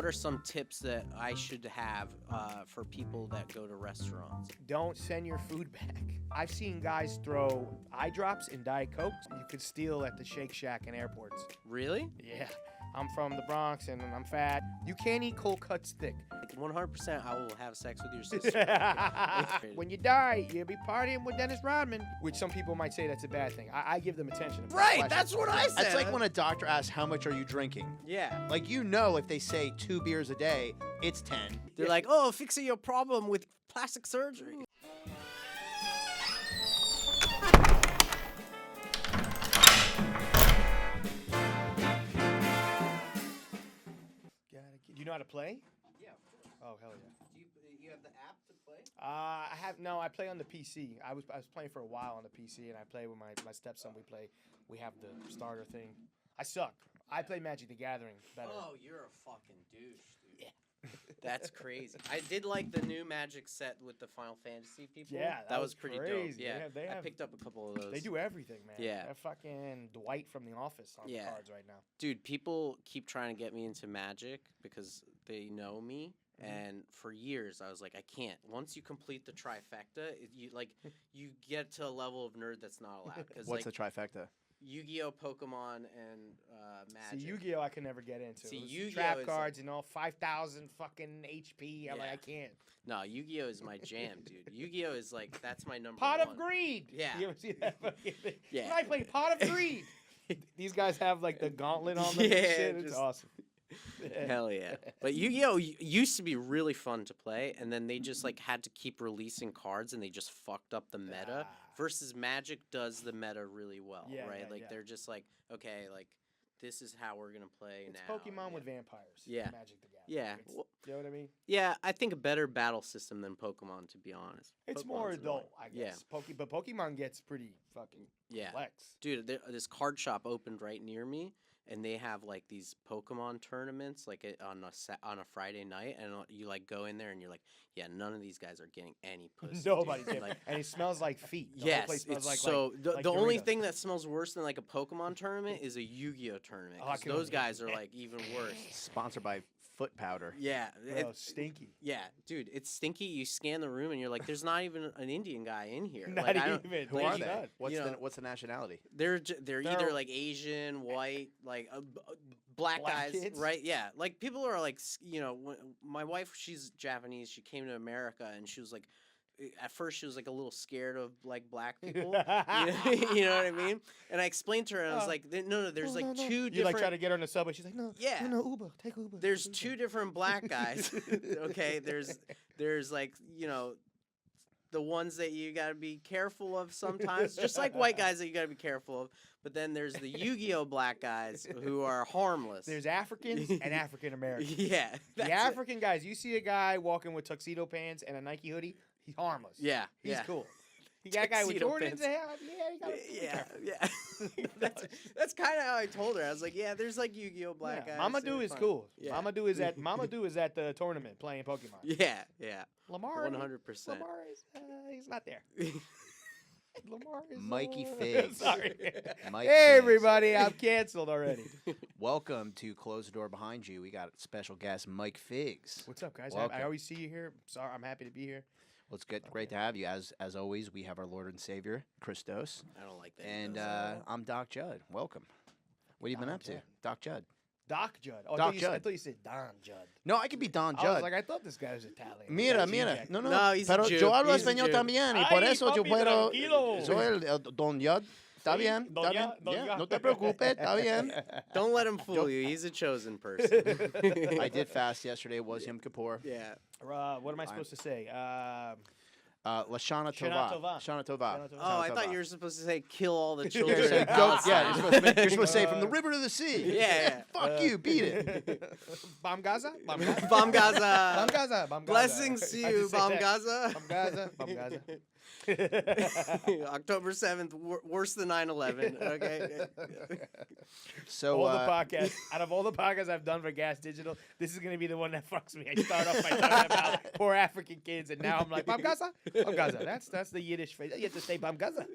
what are some tips that I should have for people that go to restaurants? Don't send your food back. I've seen guys throw eye drops in Diet Cokes you could steal at the Shake Shack in airports. Really? Yeah. I'm from the Bronx and I'm fat. You can't eat cold cuts thick. 100% I will have sex with your sister. When you die, you'll be partying with Dennis Rodman. Which some people might say that's a bad thing. I give them attention. Right, that's what I said. It's like when a doctor asks, how much are you drinking? Yeah. Like, you know, if they say 2 beers a day, it's 10. They're like, oh, fixing your problem with plastic surgery. Do you know how to play? Yeah, of course. Oh, hell yeah. Do you have the app to play? I play on the PC. I was playing for a while on the PC, and I play with my stepson. We have the starter thing. I suck. I play Magic the Gathering better. Oh, you're a fucking douche, dude. Yeah. That's crazy. I did like the new Magic set with the Final Fantasy people. Yeah, that was pretty crazy. dope. Yeah, They have, I picked up a couple of those. They do everything, man. Yeah. They're fucking Dwight from The Office on the cards right now. Dude, people keep trying to get me into Magic because they know me. And for years, I was like, I can't. Once you complete the trifecta, you get to a level of nerd that's not allowed. What's the trifecta? Yu-Gi-Oh, Pokemon, and Magic. See, Yu-Gi-Oh, I can never get into. See, Those Yu-Gi-Oh trap is cards and all 5,000 fucking HP. I'm like, I can't. No, Yu-Gi-Oh is my jam, dude. Yu-Gi-Oh is like, that's my number Pot one. of Greed. Yeah. You ever see that fucking thing? Yeah. When I play Pot of Greed. These guys have like the gauntlet on them. Yeah, and shit. It's awesome. Hell yeah. But Yu-Gi-Oh used to be really fun to play, and then they just like had to keep releasing cards, and they just fucked up the meta. Versus Magic does the meta really well, right? They're just like, okay, like this is how we're gonna play it's now. Pokemon with vampires. Yeah. Magic the Gathering. Yeah. You know what I mean? Yeah, I think a better battle system than Pokemon, to be honest. It's more adult, I guess. Yeah. But Pokemon gets pretty fucking complex. Dude, this card shop opened right near me. And they have like these Pokemon tournaments like on a Friday night, and you like go in there and you're like, yeah, none of these guys are getting any pussy. Nobody's getting like, and it smells like feet. The whole place smells the only thing that smells worse than like a Pokemon tournament is a Yu-Gi-Oh tournament. Because those guys are like even worse. Sponsored by Foot Powder. Yeah. It's stinky. Yeah, dude, it's stinky. You scan the room and you're like, there's not even an Indian guy in here. Not like, even. Who are they? What's the nationality? They're either like Asian, white, like black guys, kids? Right? Yeah, like people are like, my wife, she's Japanese. She came to America and she was like, at first she was like a little scared of like black people. You know what I mean? And I explained to her, and I was like, no, there's two different. You like try to get her on the subway. She's like, no, Uber, take Uber. There's two different black guys. Okay, there's like the ones that you gotta be careful of sometimes, just like white guys that you gotta be careful of. But then there's the Yu-Gi-Oh black guys who are harmless. There's Africans and African Americans. Yeah, the African guys. You see a guy walking with tuxedo pants and a Nike hoodie, he's harmless. Yeah, he's cool. You got a guy with Jordans. Yeah. That's kind of how I told her. I was like, yeah, there's like Yu-Gi-Oh black guys. Mamadou is cool. Yeah. Mamadou is at the tournament playing Pokemon. Yeah. Lamar, 100%. Lamar is he's not there. Lamar is Mikey Figs. Sorry. Mike hey Figs. everybody, I'm canceled already. Welcome to Close the Door Behind You. We got special guest Mike Figs. What's up, guys? Welcome. I always see you here. Sorry, I'm happy to be here. Well, it's great to have you. As always, we have our Lord and Savior, ChrisTos. I don't like that. And I'm Doc Jud. Welcome. What have you been up to? Doc Jud. Doc Jud. Oh, Doc Jud. I thought you said Don Judd. No, I could be Don Jud. I was like, I thought this guy was Italian. Mira. No, he's pero a Jew. yo hablo He's a español Jew. también, y Ay, por eso yo papi, puedo. tranquilo. Soy el Don Jud. Está bien, está bien. Don Yeah, Jud. no te preocupes, está bien. Don't let him fool you. He's a chosen person. I did fast yesterday. It was Yom Kippur. Yeah. What am I supposed to say? Lashana Shana Tova. Tova. Shana Tova. Oh, I thought you were supposed to say kill all the You're children. saying, in go, Palestine. you're supposed to say from the river to the sea. Yeah. Fuck you, beat it. Bam Gaza? Bam Gaza. Bam Gaza. Bam Gaza. Blessings to I you, just said Bam that. Gaza. Bam Gaza. Bam Gaza. October 7th, worse than 9/11. Okay. So the podcasts, out of all the podcasts I've done for Gas Digital, this is going to be the one that fucks me. I start off by talking about poor African kids, and now I'm like, Bam Gaza? Bam Gaza. That's the Yiddish phrase. You have to say Bam Gaza.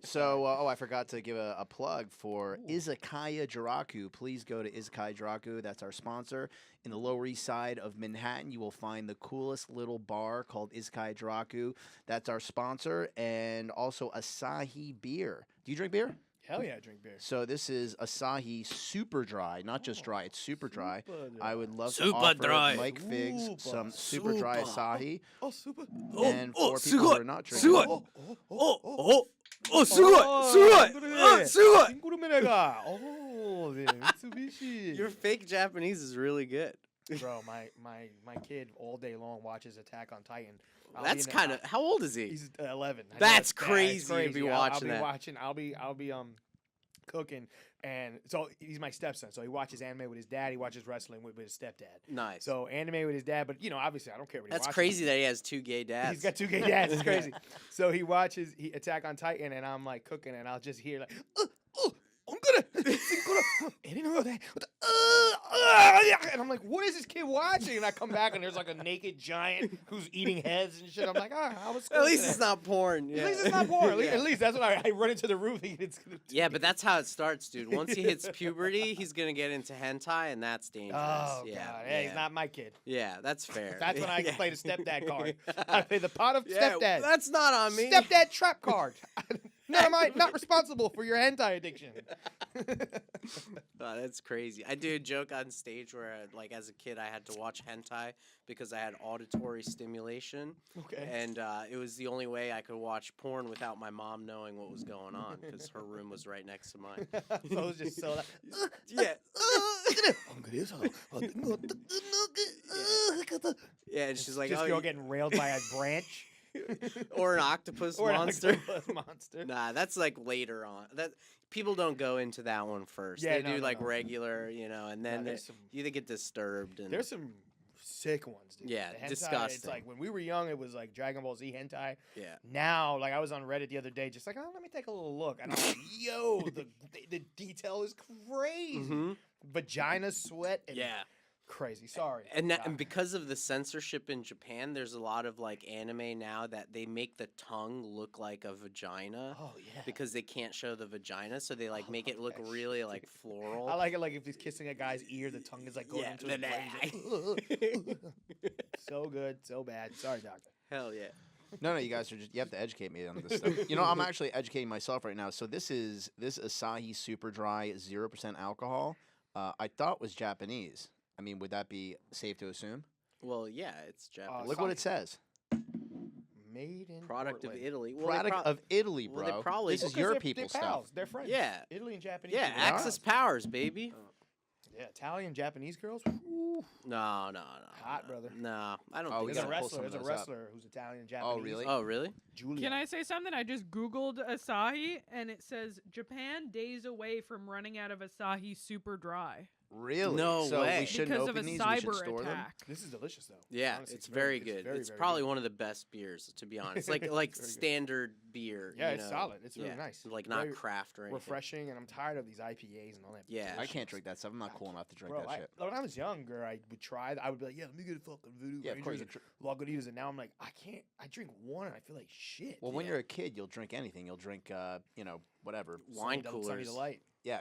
So, I forgot to give a plug for Izakaya Jiraku. Please go to Izakaya Jiraku. That's our sponsor. In the Lower East Side of Manhattan, you will find the coolest little bar called Izakaya Jiraku. That's our sponsor. And also Asahi Beer. Do you drink beer? Hell yeah, I drink beer. So this is Asahi Super Dry, not just dry, it's super dry. I would love to Super offer dry. Mike Figs some super dry Asahi. Oh, super. And for people who are not drinking, Mitsubishi. Your fake Japanese is really good. Bro, my kid all day long watches Attack on Titan. That's kind of. How old is he? He's 11. I know That's it's bad, crazy it's to be watching that. I'll be cooking, and so he's my stepson. So he watches anime with his dad. He watches wrestling with his stepdad. Nice. So anime with his dad, but obviously I don't care what he That's watches. crazy that he has 2 gay dads. He's got 2 gay dads. It's crazy. So he watches Attack on Titan, and I'm like cooking, and I'll just hear like, I'm gonna, and I'm like, what is this kid watching? And I come back, and there's like a naked giant who's eating heads and shit. I'm like, I was. At least it's not porn. Yeah. At least it's not porn. Yeah. At least that's what I run into the roof. Yeah, but that's how it starts, dude. Once he hits puberty, he's gonna get into hentai, and that's dangerous. Oh yeah, God, hey, he's not my kid. Yeah, that's fair. That's when I play the stepdad card. I play the pot of Yeah, stepdad. that's not on me. Stepdad trap card. Not responsible for your hentai addiction. Oh, that's crazy. I do a joke on stage where, like, as a kid, I had to watch hentai because I had auditory stimulation. Okay. And it was the only way I could watch porn without my mom knowing what was going on because her room was right next to mine. So it was just so. Yeah. Yeah, and she's like, just oh, girl getting railed by a branch. or an octopus Or an monster. octopus monster. Nah, that's like later on. That people don't go into that one first. Yeah, they no, do no, like no. regular, and then there's some- you get disturbed. And There's some sick ones, dude. Yeah, The hentai, It's disgusting. like when we were young, it was like Dragon Ball Z hentai. yeah. Now, like I was on Reddit the other day, just like, let me take a little look, and I'm like, yo, the detail is crazy. Mm-hmm. Vagina sweat. And Yeah. Crazy. Sorry. And God. and because of the censorship in Japan, there's a lot of like anime now that they make the tongue look like a vagina Oh yeah. because they can't show the vagina, so they like make it look that really shit, like dude. floral. I like it like if he's kissing a guy's ear, the tongue is like going into his brain. He's like, so good, so bad. Sorry, doctor. Hell yeah. No, you guys you have to educate me on this stuff. I'm actually educating myself right now. So this Asahi Super Dry 0% alcohol. I thought was Japanese. I mean, would that be safe to assume? Well, yeah, it's Japanese. Look what it says. Made in Product of Portland. Italy. Well, Product of Italy, well, bro. they probably- This Well, is 'cause your they're people's pals. stuff. They're friends. Yeah. Italy and Japanese. Yeah, people. Axis powers, baby. Yeah, Italian, Japanese girls. No. Hot, brother. No, I don't Oh, we think There's a gotta so. pull some wrestler. of There's a those up. wrestler who's Italian, Japanese. Oh, really? Oh, really? Julia. Can I say something? I just Googled Asahi and it says Japan days away from running out of Asahi Super Dry Really? No so way. we shouldn't because of open a these. We should cyber store them. attack. This is delicious, though. Yeah, Honestly, it's very good. very, It's very probably good. one of the best beers, to be honest. Like Very good. standard beer. Yeah, you it's know? solid. It's really Yeah, nice. Like not Very craft or anything. Refreshing, and I'm tired of these IPAs and all that. Yeah. I can't drink that stuff. I'm not cool enough to drink Bro, that shit. when I was younger, I would try. I would be like, "Yeah, let me get a fucking Voodoo Yeah, of course. Rangers and Lagunitas," and now I'm like, I can't. I drink one, and I feel like shit. Well, when Yeah. you're a kid, you'll drink anything. You'll drink, whatever. Wine Sunny coolers. Delight. Yeah,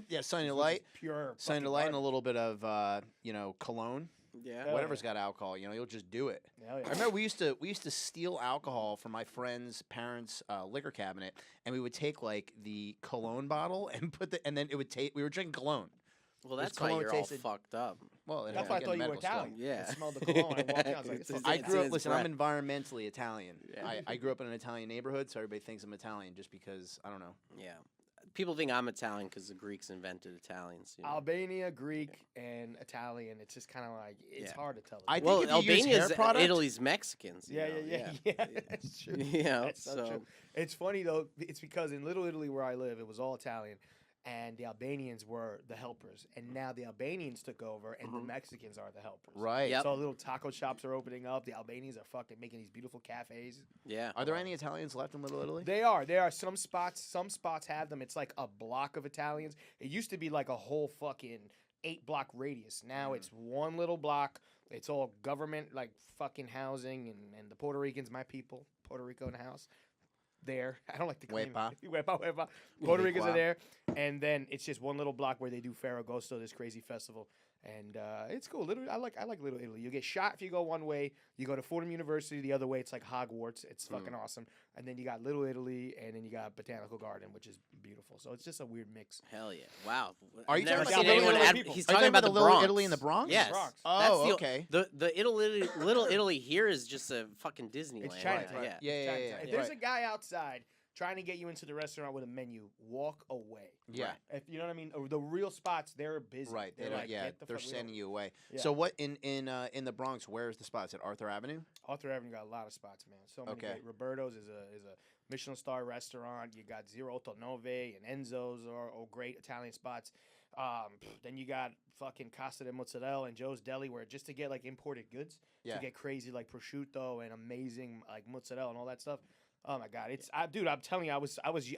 yeah. Sunny Which is Delight, pure. Sunny fucking Delight, and a garbage. little bit of, cologne. Yeah. Hell Whatever's yeah. got alcohol, you'll just do it. Hell yeah. I remember we used to steal alcohol from my friend's parents' liquor cabinet, and we would take like the cologne bottle and then it would take. We were drinking cologne. Well, This that's why cologne you're all tasted- fucked up. Well, That's why I again, thought you were medical stuff. Italian. Yeah. I smelled the cologne. I walked out. I was like, It's "It's a- I fucking grew up. his Listen, breath. I'm environmentally Italian. Yeah. I grew up in an Italian neighborhood, so everybody thinks I'm Italian just because I don't know. Yeah. People think I'm Italian because the Greeks invented Italians. You know? Albania, Greek, and Italian. It's just kind of like it's Yeah. hard to tell. the I difference. think Well, if you use Albania's hair product- Italy's Mexicans. you Yeah, know, yeah. That's true. You know, That's so so true. It's funny though. It's because in Little Italy where I live, it was all Italian, and the Albanians were the helpers, and now the Albanians took over, and the Mexicans are the helpers. Right. Yep. So little taco shops are opening up. The Albanians are fucking making these beautiful cafes. yeah. Are there any Italians left in Little Italy? They are. There are some spots. Some spots have them. It's like a block of Italians. It used to be like a whole fucking 8-block radius. Now it's one little block. It's all government like fucking housing, and the Puerto Ricans, my people, Puerto Rico in the house. there. I don't like to claim Huepa. it. Huepa. Puerto Ricans are Huepa. there, and then it's just one little block where they do Ferragosto, this crazy festival, and it's cool. I like Little Italy. You get shot if you go one way. You go to Fordham University the other way. It's like Hogwarts. It's fucking awesome. And then you got Little Italy, and then you got Botanical Garden, which is beautiful. So it's just a weird mix. Hell yeah! Wow. Are you Never talking seen about anyone Little ad- Italy? He's Are you talking about the Little Bronx. Italy in the Bronx? Yes. Bronx. Oh, That's okay. The Little Italy here is just a fucking Disneyland. It's Chinatown. Yeah. Yeah. Chinatown. If yeah. there's a guy outside trying to get you into the restaurant with a menu, walk away. Yeah. If you know what I mean, or the real spots, they're busy. Right. They're They're like, yeah. get the They're fuck- we sending don't- you away. Yeah. So what in the Bronx? Where is the spot? Is it Arthur Avenue? Arthur Avenue got a lot of spots, man. So many Okay. great. Roberto's is a Michelin star restaurant. You got Zero Otto Nove and Enzo's are great Italian spots. Then you got fucking Casa de Mozzarella and Joe's Deli, where just to get like imported goods, Yeah. to get crazy like prosciutto and amazing like mozzarella and all that stuff. Oh my god, dude, I'm telling you,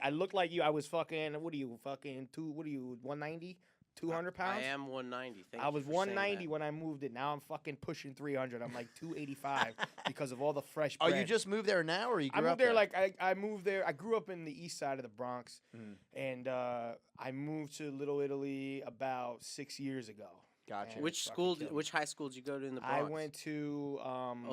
I looked like you. I was fucking, what are you, fucking 190, 200 pounds? I am 190. Thank I you was for saying 190 that. when I moved it. Now I'm fucking pushing 300. I'm like 285 because of all the fresh Oh, bread. you just moved there now, or you I grew moved up there like I moved there. I grew up in the east side of the Bronx, Mhm. and I moved to Little Italy about 6 years ago. Gotcha. And Which fucking school? killed me. Which high school did you go to in the I Bronx? went to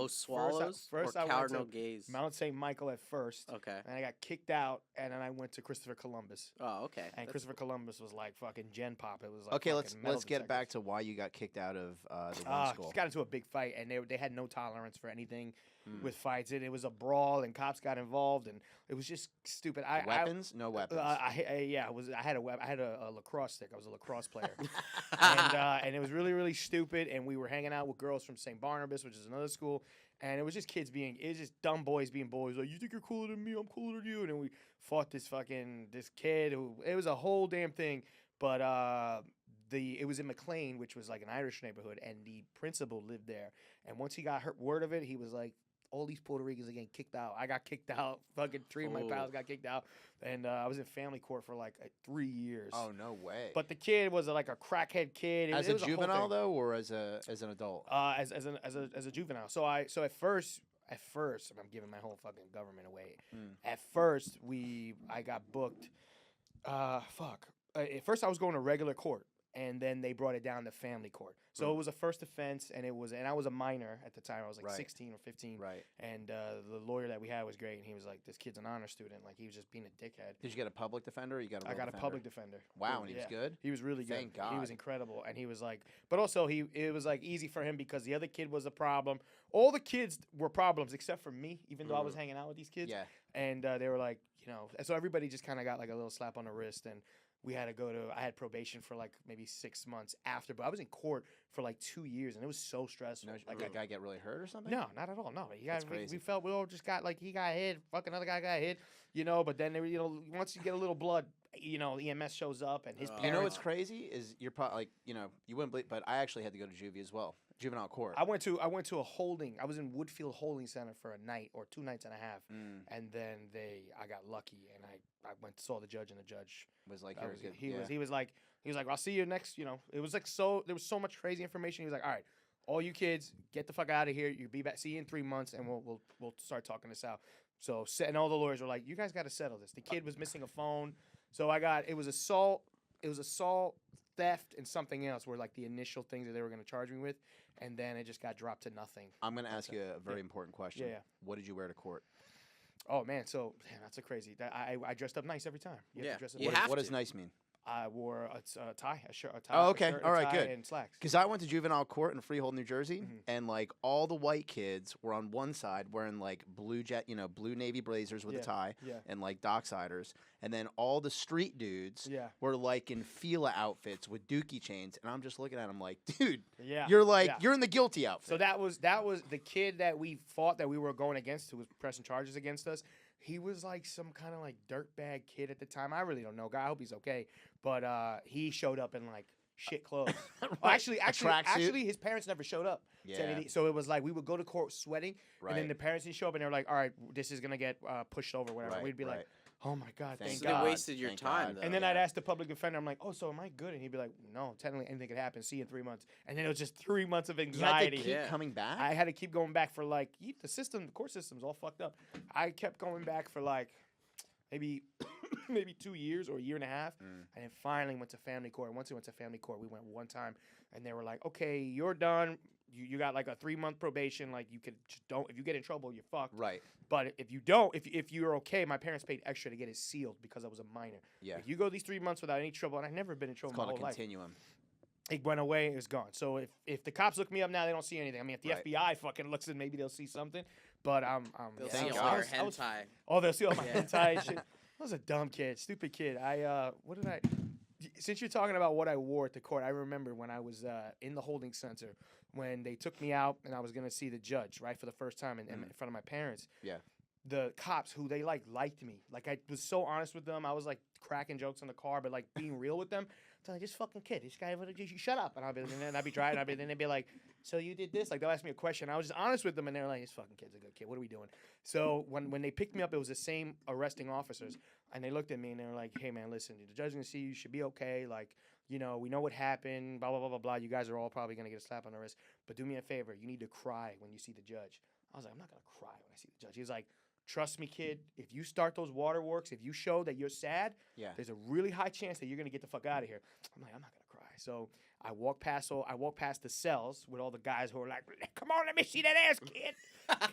Swallows First or I went Cardinal to Gaze. Mount St. Michael at first, Okay. and I got kicked out, and then I went to Christopher Columbus. Oh, okay. And That's Christopher Columbus was like fucking Gen Pop. It was like Okay, let's fucking metal get back detectors. to why you got kicked out of the one school. Just got into a big fight, and they had no tolerance for anything Mm. with fights. It was a brawl, and cops got involved, and it was just stupid. Weapons? No weapons. I had a lacrosse stick. I was a lacrosse player, and it was really really stupid. And we were hanging out with girls from St. Barnabas, which is another school, and it was just it was just dumb boys being boys. Like, you think you're cooler than me? I'm cooler than you. And then we fought this kid who, it was a whole damn thing. But it was in McLean, which was like an Irish neighborhood, and the principal lived there. And once he got word of it, he was like, all these Puerto Ricans are getting kicked out. I got kicked out. Fucking 3 of my pals got kicked out. And I was in family court for like 3 years. Oh, no way. But the kid was like a crackhead kid. as it a was whole juvenile thing. though, or as an adult? As a juvenile. So at first, I'm giving my whole fucking government away. At first, I got booked. At first, I was going to regular court, and then they brought it down to family court. So it was a first offense, and I was a minor at the time. I was like Right. 16 or 15. Right. And the lawyer that we had was great, and he was like, "This kid's an honor student." Like, he was just being a dickhead. Did you get a public defender? Or you got a I real got a defender? public defender. Wow, and he was good? He was really good. Thank He God. was incredible, and he was like, but also it was like easy for him because the other kid was a problem. All the kids were problems except for me, even though I was hanging out with these kids. Yeah. And they were like, and so everybody just kind of got like a little slap on the wrist, and we had to I had probation for like maybe 6 months after, but I was in court for like 2 years, and it was so stressful. No, like a guy get really hurt or something? No, not at all. No, That's crazy. we all just got like, he got hit, fucking other guy got hit, But then once you get a little blood, EMS shows up, and his parents. You know what's crazy is you're probably like, you wouldn't believe, but I actually had to go to juvie as well, juvenile court. I went to a holding. I was in Woodfield Holding Center for a night or 2 nights and a half, and then I got lucky, and I went saw the judge, and the judge was like, he was like, I'll see you next. It was like there was so much crazy information. He was like, all right, all you kids, get the fuck out of here. You'll be back. See you in 3 months, and we'll start talking this out. So and all the lawyers were like, you guys got to settle this. The kid was missing a phone, so it was assault, theft, and something else were like the initial things that they were going to charge me with, and then it just got dropped to nothing. I'm going to ask you a very important question. Yeah. What did you wear to court? Oh man, so that's a crazy. I dressed up nice every time. You have to dress up You nice. have What to. does nice mean? I wore a tie, a shirt, a tie. Oh, a okay. shirt, All a right, tie, good. and slacks. Because I went to juvenile court in Freehold, New Jersey, Mm-hmm. and like all the white kids were on one side wearing like blue navy blazers with a tie, yeah. and like docksiders, and then all the street dudes Yeah. were like in Fila outfits with Dookie chains, and I'm just looking at them like, dude, Yeah. you're like yeah. you're in the guilty outfit. So that was the kid that we fought, that we were going against, who was pressing charges against us. He was like some kind of like dirtbag kid at the time. I really don't know, guy. I hope he's okay. But he showed up in like shit clothes. Right. Oh, actually, tracksuit? his parents never showed up. Yeah. So it was like we would go to court sweating, and Right. then the parents didn't show up, and they were like, "All right, this is gonna get pushed over, whatever." Right, We'd be like, right. "Oh my god, Thank thank So God." they wasted your Thank time, God. though. And then yeah. I'd ask the public defender, I'm like, "Oh, so am I good?" And he'd be like, "No, technically anything could happen. See you in 3 months." And then it was just 3 months of You had to anxiety. keep Yeah. coming back. I had to keep going back for like the court system's all fucked up. I kept going back for like maybe maybe 2 years or a year and a half, and then finally went to family court. And once we went to family court, we went one time, and they were like, "Okay, you're done. You got like a 3-month probation. Like you could just don't. If you get in trouble, you're fucked. Right. But if you don't, if you're okay, my parents paid extra to get it sealed because I was a minor. Yeah. If you go these 3 months without any trouble, and I've never been in It's trouble called my a whole life. continuum. It went away, it was gone. So if the cops look me up now, they don't see anything. I mean, if the Right. FBI fucking looks in, maybe they'll see something. But They'll yeah, see God. all your hentai. oh, they'll see all my Yeah. hentai and shit. I was a dumb kid, stupid kid. What did I? Since you're talking about what I wore at the court, I remember when I was in the holding center when they took me out and I was gonna see the judge, right, for the first time in front of my parents. Yeah. The cops who they liked me. Like I was so honest with them. I was like cracking jokes in the car, but like being real with them. So like, this fucking kid, this guy, you shut up. And I'd be driving. Then they'd be like, so you did this? Like they'll ask me a question. I was just honest with them, and they're like, this fucking kid's a good kid. What are we doing? So when they picked me up, it was the same arresting officers, and they looked at me and they were like, hey man, listen, the judge's gonna see you. You should be okay. Like, you know, we know what happened. Blah blah blah blah blah. You guys are all probably gonna get a slap on the wrist, but do me a favor. You need to cry when you see the judge. I was like, I'm not gonna cry when I see the judge. He was like, trust me, kid. If you start those waterworks, if you show that you're sad, there's a really high chance that you're gonna get the fuck out of here. I'm like, I'm not gonna cry. So I walk past the cells with all the guys who are like, come on, let me see that ass, kid.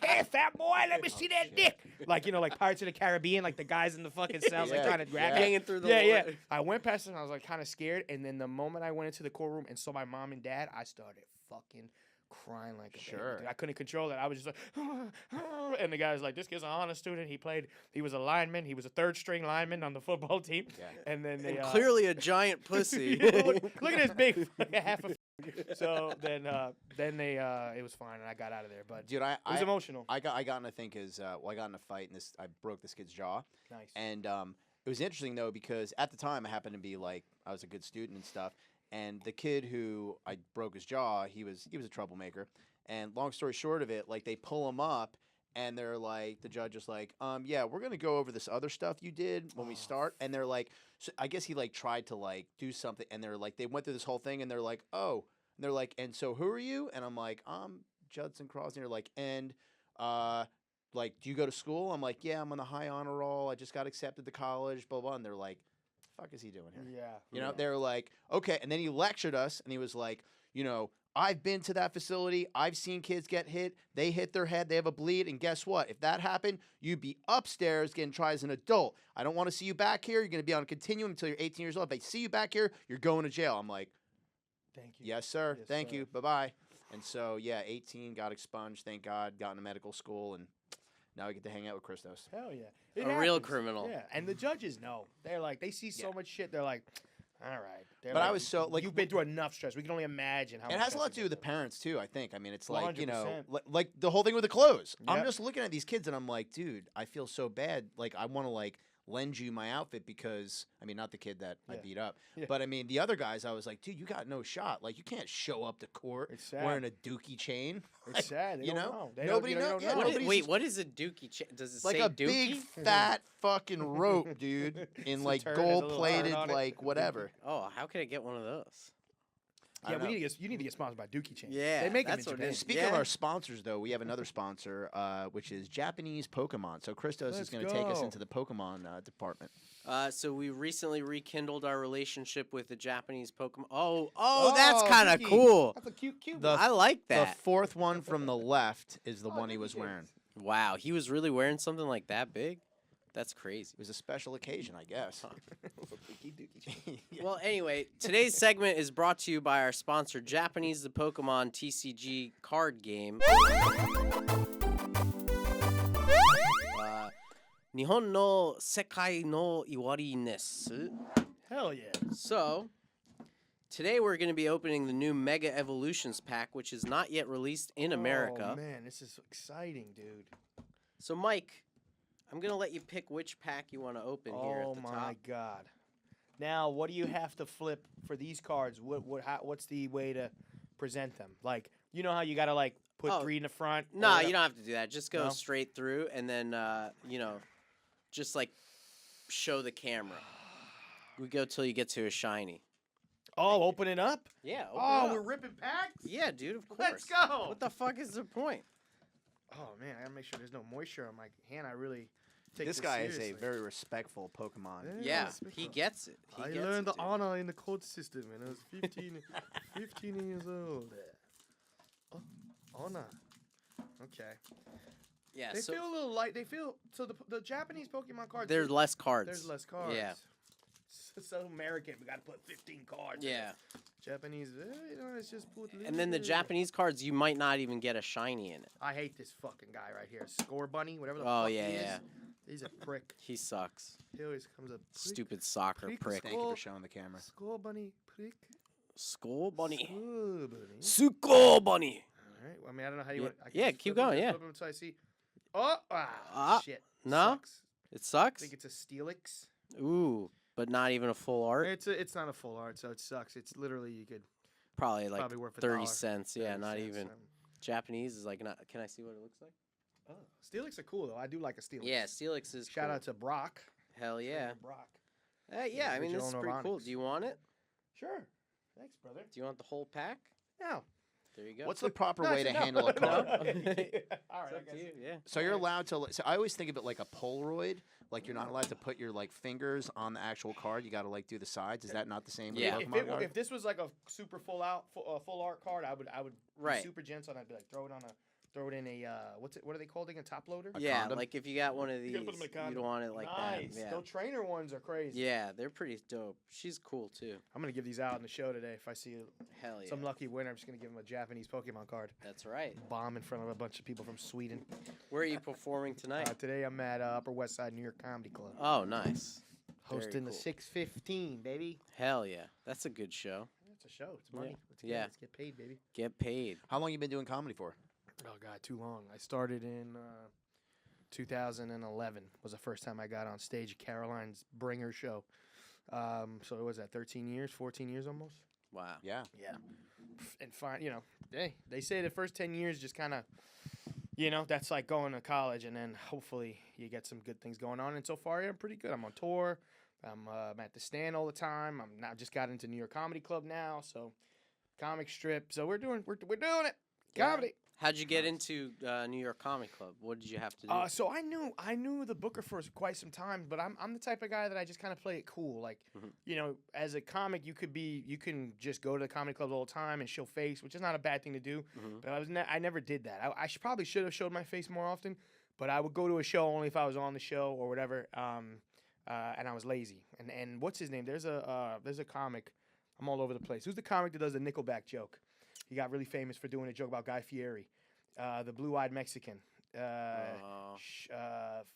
Hey, fat boy, let me see that shit. dick. Like, you know, like Pirates of the Caribbean, like the guys in the fucking cells, like Yeah. trying to grab Yeah. me. Hanging through the Yeah. wall. I went past them, I was like kind of scared, and then the moment I went into the courtroom and saw my mom and dad, I started fucking crying like a baby, Sure. dude. I couldn't control it. I was just like, and the guy was like, this kid's an honest student. He was a lineman. He was a 3rd string lineman on the football team. Yeah. And then they And clearly a giant pussy. look at this big half a. So then they it was fine and I got out of there. But Dude, it was emotional. I got in a thing because I got in a fight and I broke this kid's jaw. Nice. And it was interesting though because at the time I happened to be like I was a good student and stuff. And the kid who I broke his jaw, he was a troublemaker. And long story short of it, like they pull him up and they're like, the judge is like, yeah, we're gonna go over this other stuff you did when we start. And they're like, so I guess he like tried to like do something. And they're like, they went through this whole thing and they're like, oh, and they're like, and so who are you? And I'm like, Judson Cross. And they're like, and like, do you go to school? I'm like, yeah, I'm on the high honor roll. I just got accepted to college, blah blah. And they're like, the fuck is he doing here? Yeah. You know, they're like, okay. And then he lectured us and he was like, you know, I've been to that facility. I've seen kids get hit. They hit their head. They have a bleed. And guess what? If that happened, you'd be upstairs getting tried as an adult. I don't want to see you back here. You're going to be on a continuum until you're 18 years old. If I see you back here, you're going to jail. I'm like, Thank you. yes, sir. Yes, Thank sir. you. Bye-bye. And so, yeah, 18, got expunged. Thank God. Got into medical school. And now I get to hang out with ChrisTos. Hell yeah. It A real happens. criminal. Yeah. And the judges know. They're like, they see so much shit. They're like, all right. They're But like, I was so, like- you've been through enough stress. We can only imagine how It much has a lot stress to do you've with the been parents too. I think. I mean, it's like 100%. like the whole thing with the clothes. I'm Yep. just looking at these kids and I'm like, dude, I feel so bad. Like I want to like lend you my outfit because I mean, not the kid that I Yeah. beat up, Yeah. but I mean the other guys. I was like, dude, you got no shot. Like you can't show up to court It's sad. wearing a Dookie chain. It's sad. They you don't know? They Nobody don't, know- they yeah, don't know. nobody's Wait, just- what is a Dookie chain? Does it Like say a Dookie? big fat fucking rope, dude, It's in a like turd, there's a little gold plated, turd on it. like whatever. Oh, how can I get one of those? I Yeah, don't know. you need to get sponsored by Dookie Chains. Yeah, they make them that's in what it Japan. is. Speaking of Yeah. our sponsors, though, we have another sponsor, which is Japanese Pokemon. So ChrisTos is Let's going to take us go. into the Pokemon department. So we recently rekindled our relationship with the Japanese Pokemon. Oh, that's kind of Dookie. cool. That's a cute. I like that. The fourth one from the left is the Oh, one he Dookie was Chains. wearing. Wow, he was really wearing something like that big? That's crazy. It was a special occasion, I guess. Well, anyway, today's segment is brought to you by our sponsor, Japanese the Pokemon TCG card game. Nihon no sekai no iwari desu. Hell yeah. So, today we're going to be opening the new Mega Evolutions pack, which is not yet released in America. Oh man, this is exciting, dude. So, Mike, I'm going to let you pick which pack you want to open here Oh at the my top. god. Now, what do you have to flip for these cards? What's the way to present them? Like, you know how you gotta like put Oh, 3 in the front? or No, whatever? you don't have to do that. Just go No? straight through and then, just like show the camera. We go till you get to a shiny. Oh, open it up. Yeah. Oh, we're ripping packs. Yeah, dude, of course. Let's go. What the fuck is the point? Oh man, I gotta make sure there's no moisture on my hand. I really take This guy is a seriously. very respectful Pokemon. Yeah, respectful. he gets it. He I gets learned it, the dude. honor in the code system when I was 15 years old. Oh, honor. Okay. Yeah, They so feel a little light. They feel so the Japanese Pokemon cards. there's less cards. There's less cards. Yeah. So American, we got to put 15 cards. Yeah. Japanese, let's just put. And then the little- Japanese cards, you might not even get a shiny in it. I hate this fucking guy right here, Score Bunny, whatever the Oh, fuck yeah, he is. yeah. He's a prick. He sucks. He always comes up. Stupid soccer prick, prick. Thank you for showing the camera. Score Bunny, prick. Skull bunny. Score Bunny. Skull bunny. All right. Well, I mean, I don't know how you Yeah, want. I can yeah, just keep flip 'em, going, just yeah. flip 'em until I see. Oh, shit. No? Sucks. It I sucks. think it's a Steelix. Ooh, but not even a full art. It's not a full art, so it sucks. It's literally you could Probably like probably worth a 30 dollar. cents. Yeah, 30 not cents, even. Japanese is like not. Can I see what it looks like? Oh, Steelix are cool though. I do like a Steelix. Yeah, Steelix is. Shout cool. out to Brock. Hell yeah. Brock. Yeah, I mean this is Original pretty cool. Novonics. Do you want it? Sure. Thanks, brother. Do you want the whole pack? No. There you go. What's the proper No, way to no. handle a card? All right, It's I up guess. to you, yeah. So you're allowed to. So I always think of it like a Polaroid. Like you're not allowed to put your like fingers on the actual card. You got to like do the sides. Is that not the same? with Yeah. a If, Pokemon card? if this was like a super full art card, I would be Right. super gentle and I'd be like throw it in a what are they called again? Top loader. A Yeah, condom? like if you got one of You these, gotta put 'em in a you'd condom. want it like Nice. that. Yeah. Those trainer ones are crazy. Yeah, they're pretty dope. She's cool too. I'm gonna give these out in the show today. If I see Hell yeah. some lucky winner, I'm just gonna give him a Japanese Pokemon card. That's right. Bomb in front of a bunch of people from Sweden. Where are you performing tonight? Today I'm at Upper West Side New York Comedy Club, Oh, nice. Very hosting the cool. 615, baby. Hell yeah. That's a good show. It's a show. It's money. Yeah. Let's get paid, baby. Get paid. How long you been doing comedy for? Oh god, too long. I started in 2011. Was the first time I got on stage at Caroline's Bringer show. So it was that 13 years, 14 years almost. Wow. Yeah. Yeah. And fine, hey, they say the first 10 years just kind of, that's like going to college, and then hopefully you get some good things going on. And so far, I'm pretty good. I'm on tour. I'm at the stand all the time. I'm now just got into New York Comedy Club now, so comic strip. So we're doing it. Comedy. How'd you get into New York Comic Club? What did you have to do? So I knew the booker for quite some time, but I'm the type of guy that I just kind of play it cool. Like, as a comic, you can just go to the comedy clubs all the time and show face, which is not a bad thing to do. But I never did that. I probably should have showed my face more often, but I would go to a show only if I was on the show or whatever. And I was lazy. And what's his name? There's a comic. I'm all over the place. Who's the comic that does the Nickelback joke? He got really famous for doing a joke about Guy Fieri, the blue-eyed Mexican.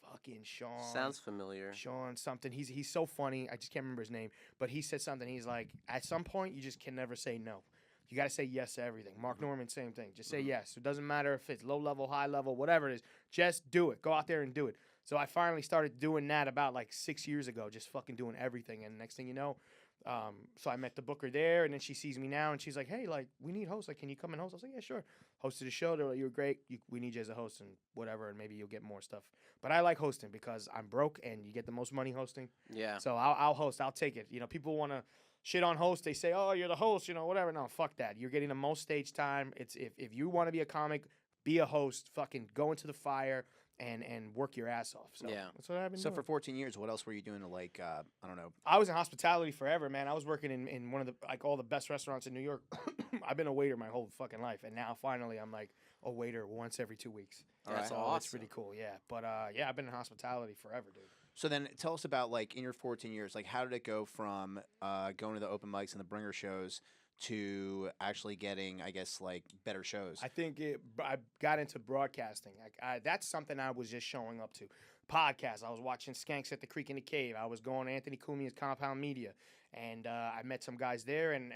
Fucking Sean. Sounds familiar. Sean something. He's so funny. I just can't remember his name. But he said something. He's like, at some point, you just can never say no. You got to say yes to everything. Mark Norman, same thing. Just say yes. It doesn't matter if it's low level, high level, whatever it is. Just do it. Go out there and do it. So I finally started doing that about like 6 years ago, just fucking doing everything. And next thing you know, so I met the booker there, and then she sees me now, and she's like, hey, like, we need hosts. Like, can you come and host? I was like, yeah, sure. Hosted a show. They're like, you were great. We need you as a host and whatever, and maybe you'll get more stuff. But I like hosting because I'm broke, and you get the most money hosting. Yeah. So I'll host. I'll take it. People want to shit on hosts. They say, oh, you're the host, whatever. No, fuck that. You're getting the most stage time. It's if you want to be a comic, be a host. Fucking go into the fire and work your ass off. So Yeah. that's what I've been So doing. for 14 years, what else were you doing to like, I don't know. I was in hospitality forever, man. I was working in one of the all the best restaurants in New York. I've been a waiter my whole fucking life, and now finally I'm like a waiter once every 2 weeks. That's So awesome. It's pretty cool, yeah. But yeah, I've been in hospitality forever, dude. So then tell us about like in your 14 years, like how did it go from going to the open mics and the bringer shows to actually getting, I guess, like better shows? I think I got into broadcasting. That's something I was just showing up to. Podcasts. I was watching Skanks at the Creek in the Cave. I was going to Anthony Cumia's Compound Media. And I met some guys there, and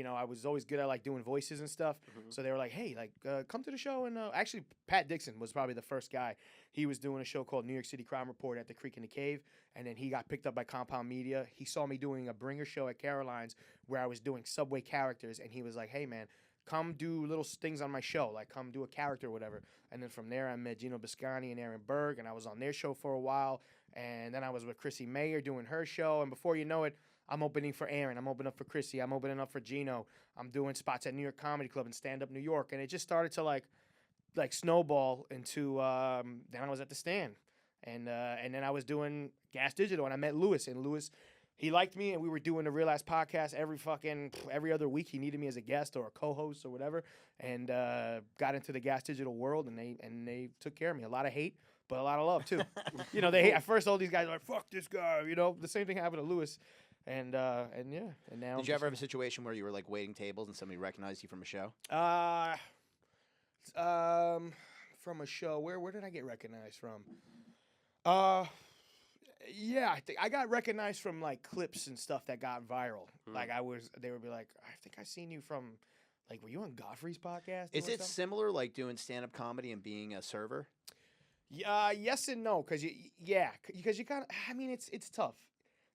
I was always good at like doing voices and stuff. So they were like, "Hey, like, come to the show." And actually, Pat Dixon was probably the first guy. He was doing a show called New York City Crime Report at the Creek in the Cave, and then he got picked up by Compound Media. He saw me doing a bringer show at Caroline's where I was doing Subway characters, and he was like, "Hey, man, come do little things on my show, like come do a character or whatever." And then from there, I met Gino Biscani and Aaron Berg, and I was on their show for a while. And then I was with Chrissy Mayer doing her show, and before you know it, I'm opening for Aaron. I'm opening up for Chrissy. I'm opening up for Gino. I'm doing spots at New York Comedy Club and Stand Up New York. And it just started to like snowball into then I was at the stand. And then I was doing Gas Digital, and I met Lewis, and Lewis, he liked me, and we were doing the Real Ass podcast every other week. He needed me as a guest or a co-host or whatever, and got into the Gas Digital world, and they took care of me. A lot of hate, but a lot of love too. You know, they hate, at first all these guys are like, fuck this guy. You know, the same thing happened to Lewis, and now. Did you ever have a situation where you were like waiting tables and somebody recognized you from a show? From a show. Where did I get recognized from? Yeah, I think I got recognized from like clips and stuff that got viral. Like they would be like, I think I seen you from, like, were you on Godfrey's podcast? Is it something? similar, like doing stand-up comedy and being a server? Yes and no, because you kind of. I mean, it's tough.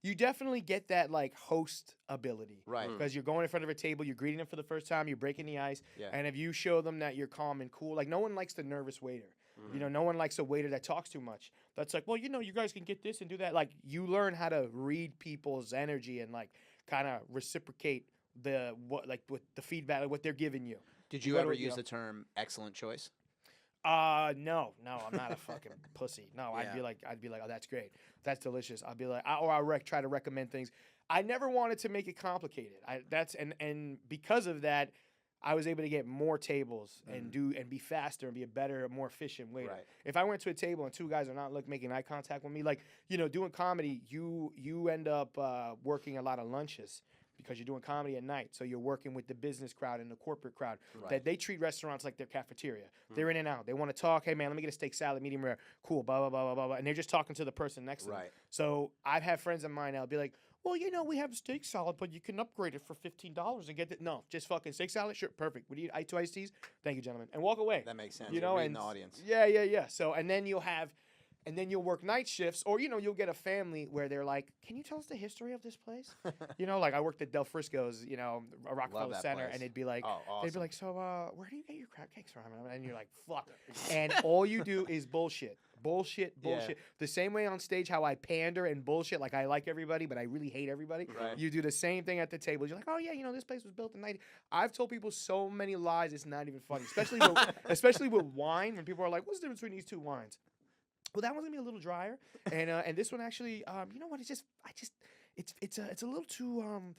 You definitely get that like host ability, Right. Because you're going in front of a table, you're greeting them for the first time, you're breaking the ice, Yeah. and if you show them that you're calm and cool, like no one likes the nervous waiter. You know, no one likes a waiter that talks too much. That's like, well, you know, you guys can get this and do that. Like, you learn how to read people's energy and like kind of reciprocate with the feedback, what they're giving you. Did you ever use the term excellent choice? No, I'm not a fucking pussy. No, Yeah. I'd be like, oh, that's great, that's delicious. I'd be like, try to recommend things. I never wanted to make it complicated. And because of that, I was able to get more tables and be faster and be a better, more efficient waiter. Right. If I went to a table and two guys are not making eye contact with me, like, you know, doing comedy, you end up working a lot of lunches because you're doing comedy at night. So you're working with the business crowd and the corporate crowd. Right. That they treat restaurants like their cafeteria. They're in and out. They want to talk. Hey man, let me get a steak salad, medium rare. Cool, blah blah blah blah blah blah. And they're just talking to the person next to them. Right. So I've had friends of mine. I'll be like, well, you know, we have a steak salad, but you can upgrade it for $15 and get it. No, just fucking steak salad. Sure, perfect. Would you eat two iced teas? Thank you, gentlemen, and walk away. That makes sense. You You're know, reading and the audience. Yeah. So, and then you'll work night shifts, or, you know, you'll get a family where they're like, can you tell us the history of this place? You know, like I worked at Del Frisco's, you know, Rockefeller that Center, place. and they'd be like, Oh, awesome. they'd be like, so where do you get your crab cakes from? And you're like, fuck. And all you do is bullshit. Bullshit. Yeah. The same way on stage, how I pander and bullshit, like I like everybody, but I really hate everybody. Right. You do the same thing at the table. You're like, oh yeah, you know, this place was built in 90. I've told people so many lies, it's not even funny. Especially with wine, when people are like, what's the difference between these two wines? Well, that one's gonna be a little drier, and this one actually, you know what? It's a little too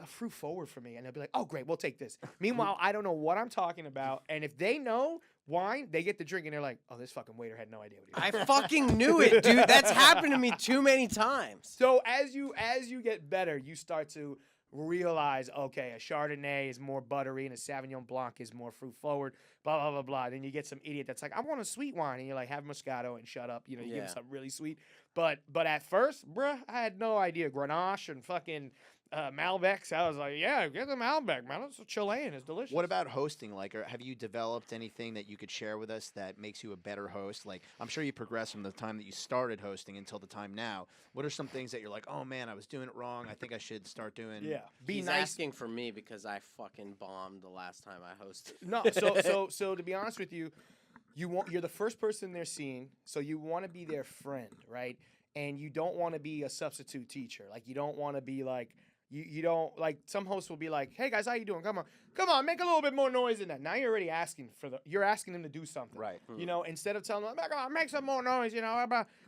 fruit forward for me. And they'll be like, oh great, we'll take this. Meanwhile, I don't know what I'm talking about, and if they know wine, they get the drink, and they're like, oh, this fucking waiter had no idea what he was. I fucking knew it, dude. That's happened to me too many times. So as you get better, you start to realize, okay, a Chardonnay is more buttery and a Sauvignon Blanc is more fruit forward, blah, blah, blah, blah. Then you get some idiot that's like, I want a sweet wine. And you're like, have Moscato and shut up. You know, you give him something really sweet. But at first, bruh, I had no idea. Grenache and fucking Malbecs. I was like, yeah, get the Malbec, man. It's Chilean. It's delicious. What about hosting? Like, have you developed anything that you could share with us that makes you a better host? Like, I'm sure you progressed from the time that you started hosting until the time now. What are some things that you're like, oh man, I was doing it wrong. I think I should start doing. Yeah, be He's nice. asking for me because I fucking bombed the last time I hosted. No, so to be honest with you, you're the first person they're seeing, so you want to be their friend, right? And you don't want to be a substitute teacher. Like, you don't want to be like, you don't, like, some hosts will be like, hey guys, how you doing? Come on, make a little bit more noise than that. Now you're already asking you're asking them to do something. Right. You know, instead of telling them, make some more noise, you know,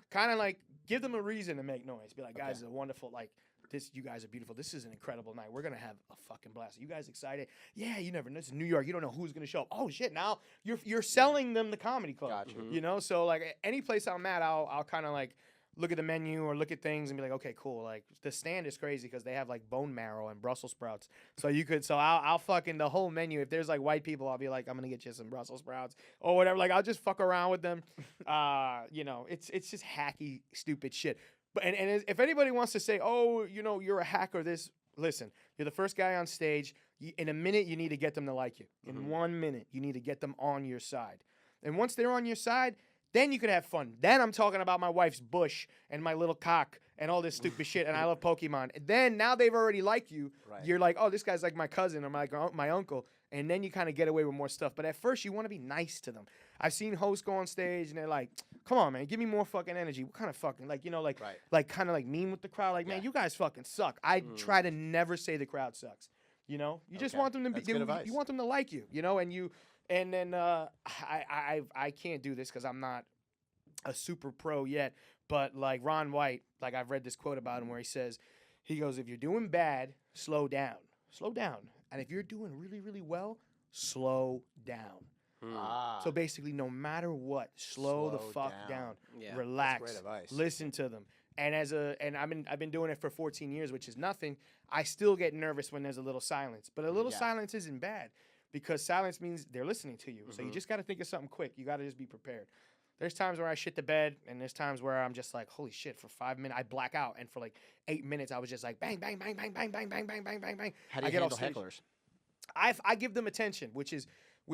kind of like give them a reason to make noise. Be like, guys, it's a wonderful, like, you guys are beautiful. This is an incredible night. We're going to have a fucking blast. Are you guys excited? Yeah, you never know. This is New York. You don't know who's going to show up. Oh, shit. Now you're selling them the comedy club. Gotcha. You know? So, like, any place I'm at, I'll kind of, like, look at the menu or look at things and be like, okay, cool. Like, the stand is crazy because they have, like, bone marrow and Brussels sprouts. So I'll fucking, the whole menu, if there's, like, white people, I'll be like, I'm going to get you some Brussels sprouts or whatever. Like, I'll just fuck around with them. You know, it's just hacky, stupid shit. But and if anybody wants to say, oh, you know, you're a hacker, listen, you're the first guy on stage. In a minute, you need to get them to like you. In 1 minute, you need to get them on your side. And once they're on your side, then you can have fun. Then I'm talking about my wife's bush and my little cock and all this stupid shit, and I love Pokemon. And then now they've already liked you. Right. You're like, oh, this guy's like my cousin or my uncle. And then you kind of get away with more stuff. But at first, you want to be nice to them. I've seen hosts go on stage and they're like, come on, man, give me more fucking energy. What kind of fucking, like, you know, like, like kind of like mean with the crowd. Like, man, you guys fucking suck. I try to never say the crowd sucks. You know, you just want them to That's good advice. you want them to like you, you know, and then I can't do this because I'm not a super pro yet. But like Ron White, like I've read this quote about him where he goes, if you're doing bad, slow down. And if you're doing really, really well, slow down. So basically, no matter what, slow the fuck down. Yeah. Relax. That's great advice. Listen to them. And I've been doing it for 14 years, which is nothing. I still get nervous when there's a little silence, but a little silence isn't bad because silence means they're listening to you. So you just got to think of something quick. You got to just be prepared. There's times where I shit the bed, and there's times where I'm just like, holy shit, for 5 minutes, I black out. And for like 8 minutes, I was just like, bang, bang, bang, bang, bang, bang, bang, bang, bang, bang, bang. How do you handle hecklers? I give them attention, which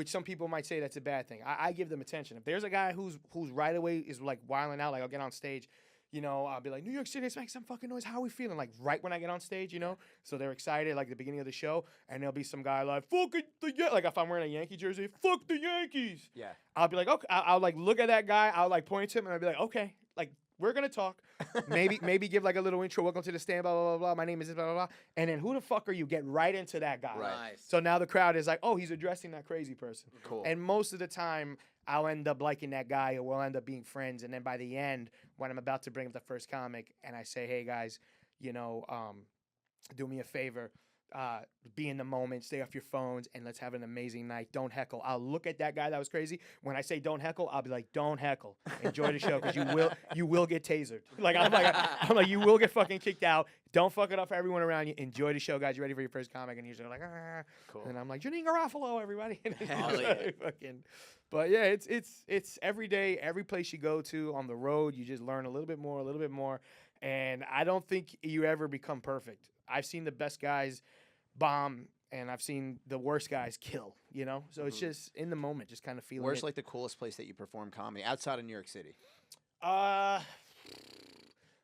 some people might say that's a bad thing. I give them attention. If there's a guy who's right away is like wilding out, like I'll get on stage, you know, I'll be like, New York City, let's make some fucking noise. How are we feeling? Like right when I get on stage, you know? So they're excited, like the beginning of the show, and there'll be some guy like, fucking like if I'm wearing a Yankee jersey, fuck the Yankees. Yeah. I'll be like, okay, I'll like look at that guy, I'll like point to him, and I'll be like, okay, like we're gonna talk. maybe give like a little intro, welcome to the stand, blah, blah, blah, blah. My name is this, blah, blah, blah. And then who the fuck are you? Get right into that guy. Right. Nice. So now the crowd is like, oh, he's addressing that crazy person. Cool. And most of the time, I'll end up liking that guy or we'll end up being friends. And then by the end, when I'm about to bring up the first comic and I say, hey, guys, you know, do me a favor. Be in the moment, stay off your phones, and let's have an amazing night. Don't heckle. I'll look at that guy that was crazy. When I say don't heckle, I'll be like, don't heckle. Enjoy the show because you will get tasered. I'm like, you will get fucking kicked out. Don't fuck it up for everyone around you. Enjoy the show, guys. You ready for your first comic? And usually like, Cool. And I'm like, Janine Garofalo, everybody. Hell yeah. But yeah, it's every day, every place you go to on the road, you just learn a little bit more. And I don't think you ever become perfect. I've seen the best guys bomb, and I've seen the worst guys kill, you know? So it's just in the moment, just kind of feeling Where's it. like the coolest place that you perform comedy outside of New York City?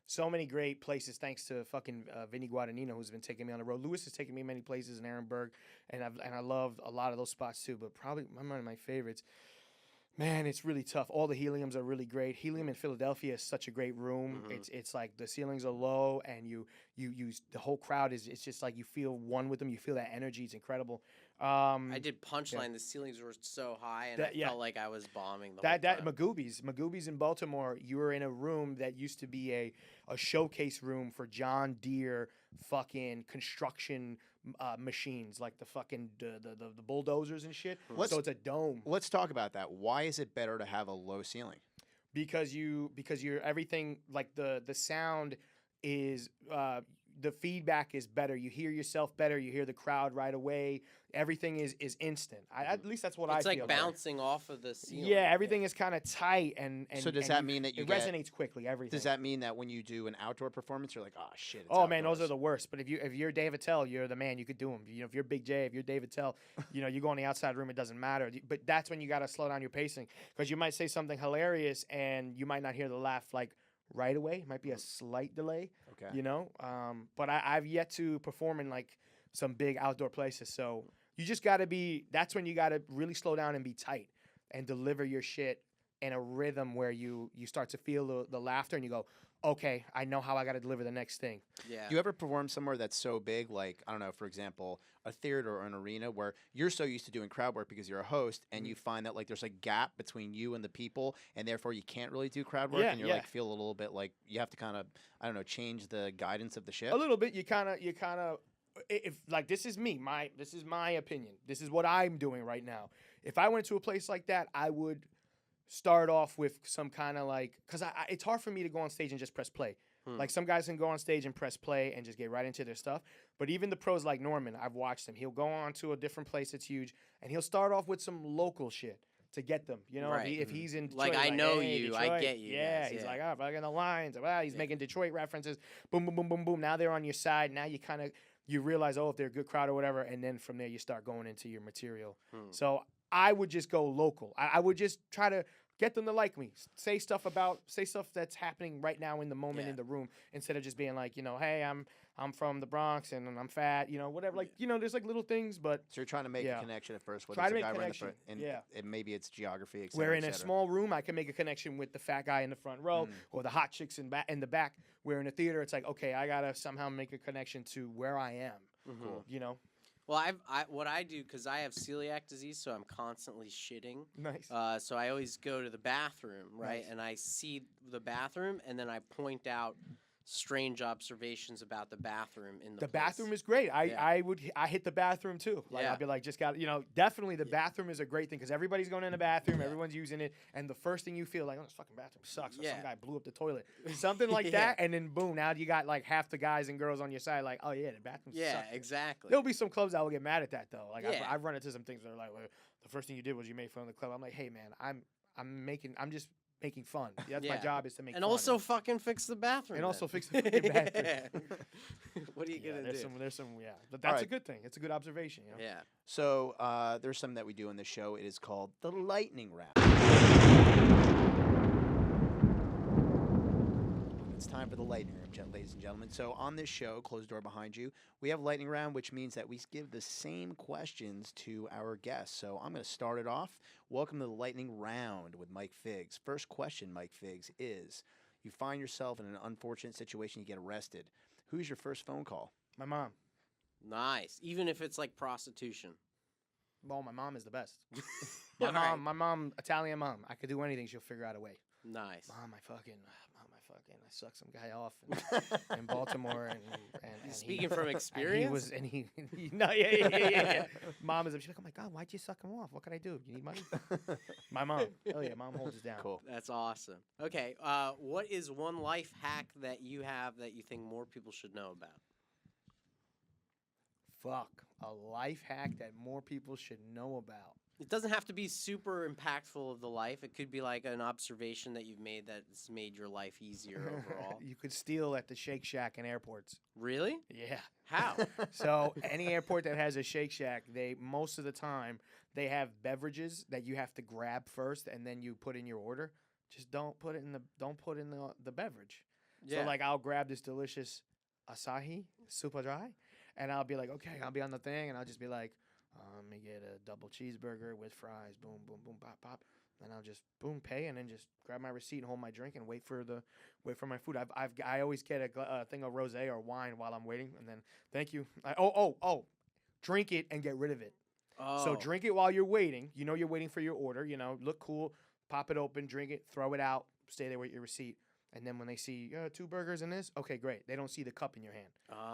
So many great places, thanks to fucking Vinny Guadagnino, who's been taking me on the road. Lewis has taken me many places in Ehrenberg, and I love a lot of those spots too, but probably one of my favorites. Man, it's really tough. All the Heliums are really great. Helium in Philadelphia is such a great room. It's like the ceilings are low, and you the whole crowd is. It's just like you feel one with them. You feel that energy. It's incredible. I did Punchline. The ceilings were so high, and I felt like I was bombing the whole time. Magoobies in Baltimore. You were in a room that used to be a showcase room for John Deere fucking construction machines, like the fucking the bulldozers and shit. So it's a dome. Let's talk about that. Why is it better to have a low ceiling? Because you're everything, like the sound is the feedback is better. You hear yourself better. You hear the crowd right away. Everything is instant. At least that's what I feel. It's like bouncing off of the ceiling. Yeah, everything is kind of tight and so does that mean that it resonates quickly? Everything. Does that mean that when you do an outdoor performance, you're like, oh shit? It's oh man, outdoors. those are the worst. But if you're Dave Attell, you're the man. You could do them. You know, if you're Big J, if you're Dave Attell, you know, you go in the outside room, it doesn't matter. But that's when you got to slow down your pacing because you might say something hilarious and you might not hear the laugh like right away. It might be a slight delay. Okay. You know, but I've yet to perform in like some big outdoor places. So you just got to be. That's when you got to really slow down and be tight and deliver your shit in a rhythm where you start to feel the laughter and you go, okay, I know how I got to deliver the next thing. Yeah. Do you ever perform somewhere that's so big, like, I don't know, for example, a theater or an arena where you're so used to doing crowd work because you're a host and you find that, like, there's a gap between you and the people and therefore you can't really do crowd work and you're, like, feel a little bit like you have to kind of, I don't know, change the guidance of the ship? A little bit. You kind of, if, like, this is my opinion. This is what I'm doing right now. If I went to a place like that, I would start off with some kind of like, because it's hard for me to go on stage and just press play. Like some guys can go on stage and press play and just get right into their stuff. But even the pros like Norman, I've watched him. He'll go on to a different place that's huge and he'll start off with some local shit to get them. You know, Right. if he's in Detroit, Like, I know hey, you, Detroit. I get you Yeah, guys, he's yeah. like, oh, fucking the lines. Well, he's making Detroit references. Boom, boom, boom, boom, boom. Now they're on your side. Now you kind of, you realize, oh, if they're a good crowd or whatever. And then from there, you start going into your material. So I would just go local. I would just try to get them to like me. Say stuff that's happening right now in the moment in the room instead of just being like, you know, hey, I'm from the Bronx and I'm fat, you know, whatever. Like, you know, there's like little things, but So you're trying to make a connection at first. Try to it's make a guy connection, and maybe it's geography, et cetera, where in et a cetera. small room I can make a connection with the fat guy in the front row or the hot chicks in the back. Where in a theater it's like, okay, I gotta somehow make a connection to where I am. Cool. You know. Well, what I do, because I have celiac disease, so I'm constantly shitting. Nice. So I always go to the bathroom, right? Nice. And I see the bathroom, and then I point out strange observations about the bathroom in The place. bathroom is great. Yeah. I hit the bathroom too. Like Yeah. I'd be like, just got definitely the bathroom is a great thing because everybody's going in the bathroom, everyone's using it, and the first thing you feel like, oh, this fucking bathroom sucks. Or Yeah. some guy blew up the toilet, something like Yeah. that, and then boom, now you got like half the guys and girls on your side, like, oh yeah, the bathroom Yeah, sucks. exactly. There'll be some clubs that will get mad at that though. Like Yeah. I've run into some things that are like, well, the first thing you did was you made fun of the club. I'm like, hey man, I'm just making fun. That's my Yeah. job is to make And fun. also fucking fix the bathroom. and then. also fix the fucking bathroom. What are you Yeah, gonna there's do? there's some, but that's a right. good thing. It's a good observation. You know? Yeah. So there's something that we do in the show. It is called the lightning round. It's time for the lightning round, ladies and gentlemen. So on this show, closed door behind you, we have lightning round, which means that we give the same questions to our guests. So I'm going to start it off. Welcome to the lightning round with Mike Figs. First question, Mike Figs, is you find yourself in an unfortunate situation, you get arrested. Who's your first phone call? My mom. Nice. Even if it's like prostitution. Well, my mom is the best. All right. My mom, Italian mom. I could do anything. She'll figure out a way. Nice. Mom, I sucked some guy off in Baltimore, and Speaking from experience? Yeah. Mom is, she's like, oh my God, why'd you suck him off? What can I do? You need money? My mom. Hell yeah, mom holds us down. Cool. That's awesome. Okay. What is one life hack that you have that you think more people should know about? Fuck. A life hack that more people should know about. It doesn't have to be super impactful of the life. It could be like an observation that you've made that's made your life easier overall. You could steal at the Shake Shack in airports. Really? Yeah. How? So any airport that has a Shake Shack, most of the time they have beverages that you have to grab first and then you put in your order. Just don't put in the beverage. Yeah. So like I'll grab this delicious Asahi super dry, and I'll be like, okay, I'll be on the thing, and I'll just be like, let me get a double cheeseburger with fries. Boom, boom, boom, pop, pop. And I'll just boom pay, and then just grab my receipt and hold my drink and wait for my food. I always get a thing of rosé or wine while I'm waiting, and then thank you. Drink it and get rid of it. Oh. So drink it while you're waiting. You know you're waiting for your order. You know, look cool, pop it open, drink it, throw it out, stay there with your receipt. And then when they see 2 burgers in this, okay, great. They don't see the cup in your hand.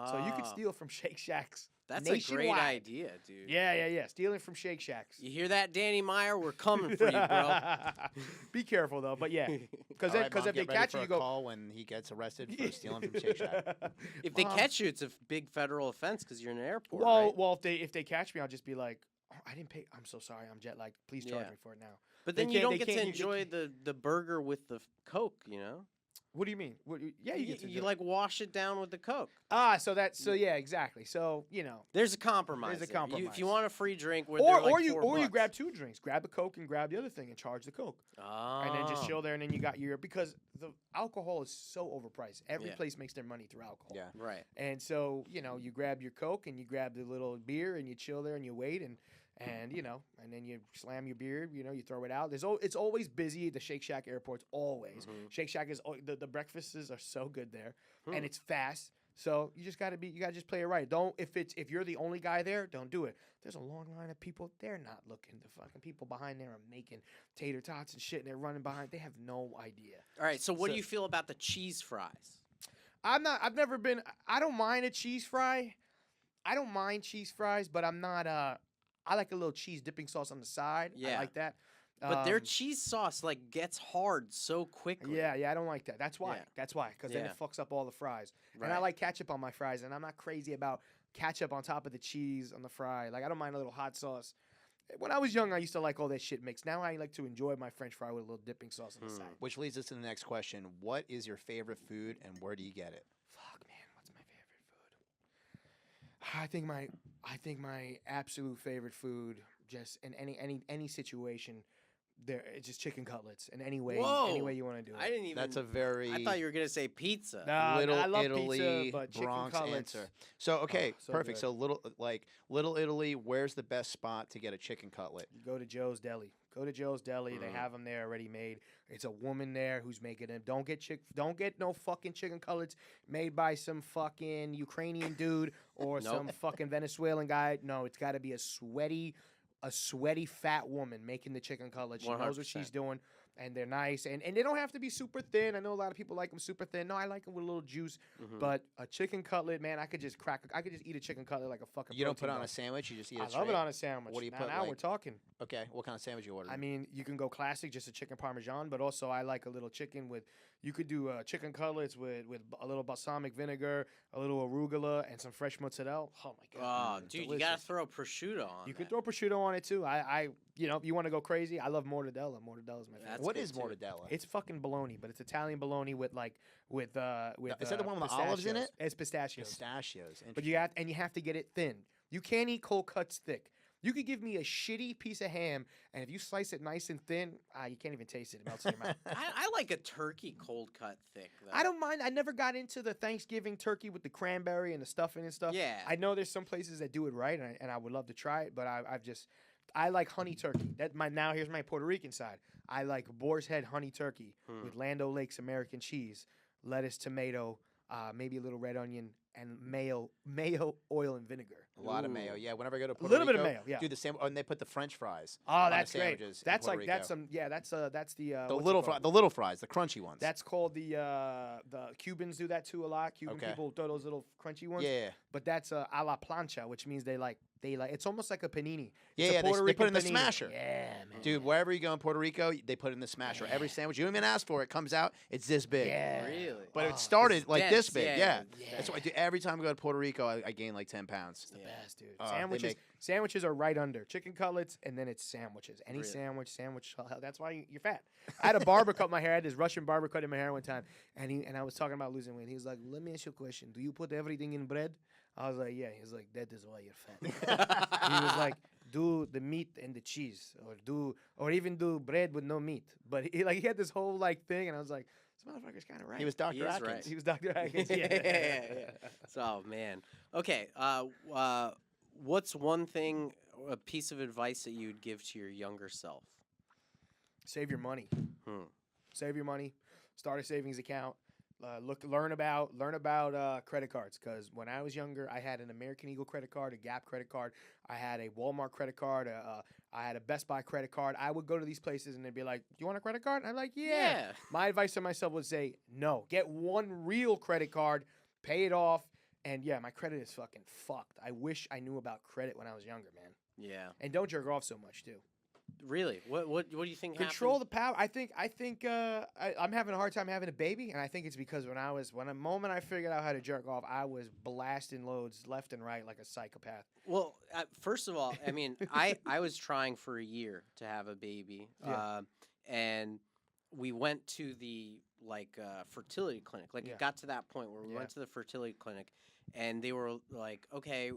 So you could steal from Shake Shacks. That's a great nationwide. idea, dude. Yeah. Stealing from Shake Shacks. You hear that, Danny Meyer? We're coming for you, bro. Be careful though, but yeah, because All right, Mom, if they get ready catch for you, a you go. call when he gets arrested for stealing from Shake Shack. If they Mom. catch you, it's a big federal offense because you're in an airport, Well, right? well, if they catch me, I'll just be like, oh, I didn't pay. I'm so sorry. I'm jet lagged. Please charge Yeah. me for it now. But they then you can't- don't they get to can't- enjoy the burger with the Coke, you know? What do you mean? Yeah, you get to. You do it. like wash it down with the Coke. So yeah, exactly. So There's a compromise. There's a there. If compromise. you want a free drink, or they're like you $4. grab 2 drinks, grab a Coke and grab the other thing and charge the Coke. And then just Oh. chill there, and then you got because the alcohol is so overpriced. Every Yeah. place makes their money through alcohol. Yeah. Right. And so you grab your Coke and you grab the little beer and you chill there and you wait and then you slam your beer. You throw it out. It's always busy at the Shake Shack airports. Always. Mhm. Shake Shack is the breakfasts are so good there, Hmm. and it's fast. So you gotta just play it right. If you're the only guy there, don't do it. There's a long line of people. They're not looking. The fucking people behind there are making tater tots and shit, and they're running behind. They have no idea. All right. So what do So- you feel about the cheese fries? I've never been. I don't mind a cheese fry. I don't mind cheese fries, but I'm not. I like a little cheese dipping sauce on the side. I Yeah. like that. But their Um, cheese sauce like gets hard so quickly. Yeah, I don't like that. That's why. Yeah. Because then Yeah. it fucks up all the fries. Right. And I like ketchup on my fries, and I'm not crazy about ketchup on top of the cheese on the fry. Like I don't mind a little hot sauce. When I was young, I used to like all that shit mixed. Now I like to enjoy my French fry with a little dipping sauce on the side. Which leads us to the next question. What is your favorite food and where do you get it? Fuck, man, what's my favorite food? I think my absolute favorite food, just in any situation, it's just chicken cutlets in any way Whoa. you want to do it. I didn't even. That's a very I thought you were gonna say pizza. No, Little I love Italy, pizza, but chicken Bronx cutlets. answer. So okay, so perfect. good. So Little Italy, where's the best spot to get a chicken cutlet? You go to Joe's Deli. Go to Joe's Deli. They have them there already made. It's a woman there who's making them. Don't get no fucking chicken cutlets made by some fucking Ukrainian dude or some fucking Venezuelan guy. No, it's got to be a sweaty fat woman making the chicken cutlets. She knows what she's doing. And they're nice, and they don't have to be super thin. I know a lot of people like them super thin. No, I like them with a little juice. But a chicken cutlet, man, I could just eat a chicken cutlet like a fucking. You don't put it on bar. a sandwich. You just eat it straight? I love it on a sandwich. What do you put? Now we're talking. Okay, what kind of sandwich you order? I mean, you can go classic, just a chicken parmesan, but also I like a little chicken with. You could do chicken cutlets with a little balsamic vinegar, a little arugula, and some fresh mozzarella. Oh my god! Oh, dude, delicious. you gotta throw prosciutto on. You could throw prosciutto on it too. If you want to go crazy, I love mortadella. Mortadella's my favorite. What is mortadella? It's fucking bologna, but it's Italian bologna with. Is that the one with the olives in it? It's pistachios. Pistachios. But you have to get it thin. You can't eat cold cuts thick. You could give me a shitty piece of ham, and if you slice it nice and thin, you can't even taste it. It melts in your mouth. I like a turkey cold cut thick, though. I don't mind. I never got into the Thanksgiving turkey with the cranberry and the stuffing and stuff. Yeah. I know there's some places that do it right, and I would love to try it, but I like honey turkey. Here's my Puerto Rican side. I like boar's head honey turkey with Land O'Lakes American cheese, lettuce, tomato, maybe a little red onion, and mayo, oil, and vinegar. A lot of mayo, yeah. Whenever I go to Puerto little Rico, bit of mayo, yeah. do the same. And they put the French fries. Oh, on that's the great. sandwiches in That's Puerto like Rico. that's the the what's little it called? the little fries, the crunchy ones. That's called the Cubans do that too a lot. Cuban people throw those little crunchy ones. Yeah. But that's a la plancha, which means they like it's almost like a panini. Yeah, It's a yeah, Puerto they put it in the Rican panini. smasher. Yeah, man. Dude, wherever you go in Puerto Rico, they put it in the smasher. Every sandwich, you don't even ask for it, comes out, it's this big. Yeah. Really? But it started it's like this dense, big, yeah. That's why I do every time I go to Puerto Rico, I gain like 10 pounds. The best, dude. they Sandwiches are right under chicken cutlets, and then it's sandwiches. Any Really? sandwich. That's why you're fat. I had a barber cut my hair. I had this Russian barber cut in my hair one time, and I was talking about losing weight. He was like, "Let me ask you a question. Do you put everything in bread?" I was like, "Yeah." He was like, "That is why you're fat." He was like, "Do the meat and the cheese, or even do bread with no meat." But he had this whole thing, and I was like, "This motherfucker's kind of right." He was Dr. He is Atkins. right. He was Dr. Atkins. yeah. So, man. Okay. What's one thing, a piece of advice that you would give to your younger self? Save your money. Hmm. Save your money. Start a savings account. Learn about credit cards, because when I was younger, I had an American Eagle credit card, a Gap credit card, I had a Walmart credit card, I had a Best Buy credit card. I would go to these places and they'd be like, "Do you want a credit card?" And I'm like, "Yeah." My advice to myself would say, "No, get one real credit card, pay it off, and yeah, my credit is fucking fucked. I wish I knew about credit when I was younger, man." Yeah. And don't jerk off so much too. Really? What do you think Control happened? the power. I think I'm having a hard time having a baby, and I think it's because when the moment I figured out how to jerk off, I was blasting loads left and right like a psychopath. Well, first of all, I mean, I was trying for a year to have a baby, and we went to the fertility clinic. It got to that point where we went to the fertility clinic, and they were like, "Okay,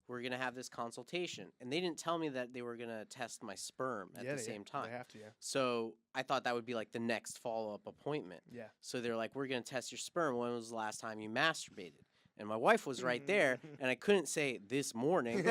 we're going to have this consultation." And they didn't tell me that they were going to test my sperm at the same time. They have to, yeah. So I thought that would be like the next follow-up appointment. Yeah. So they're like, "We're going to test your sperm. When was the last time you masturbated?" And my wife was right there, and I couldn't say this morning.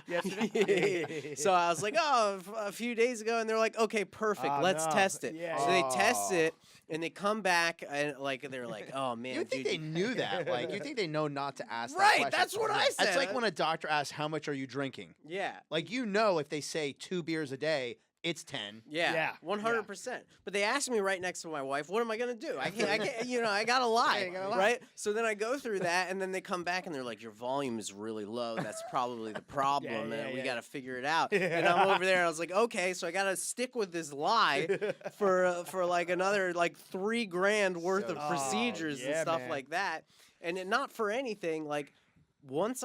Yesterday? So I was like, "Oh, a few days ago," and they're like, "Okay, perfect. Let's test it." Yeah, So they test it, and they come back, and they're like, "Oh man, You think dude, they knew that? You think they know not to ask that Right, question? that's what I said. It's like when a doctor asks, "How much are you drinking?" yeah." If they say 2 beers a day, it's 10. Yeah, 100%. But they asked me right next to my wife, "What am I gonna do? I can't. I gotta lie, you gotta lie. right?" So then I go through that, and then they come back and they're like, "Your volume is really low. That's probably the problem, and we gotta figure it out." And I'm over there, and I was like, "Okay, so I gotta stick with this lie for another $3,000 worth of procedures and stuff like that, and not for anything. Once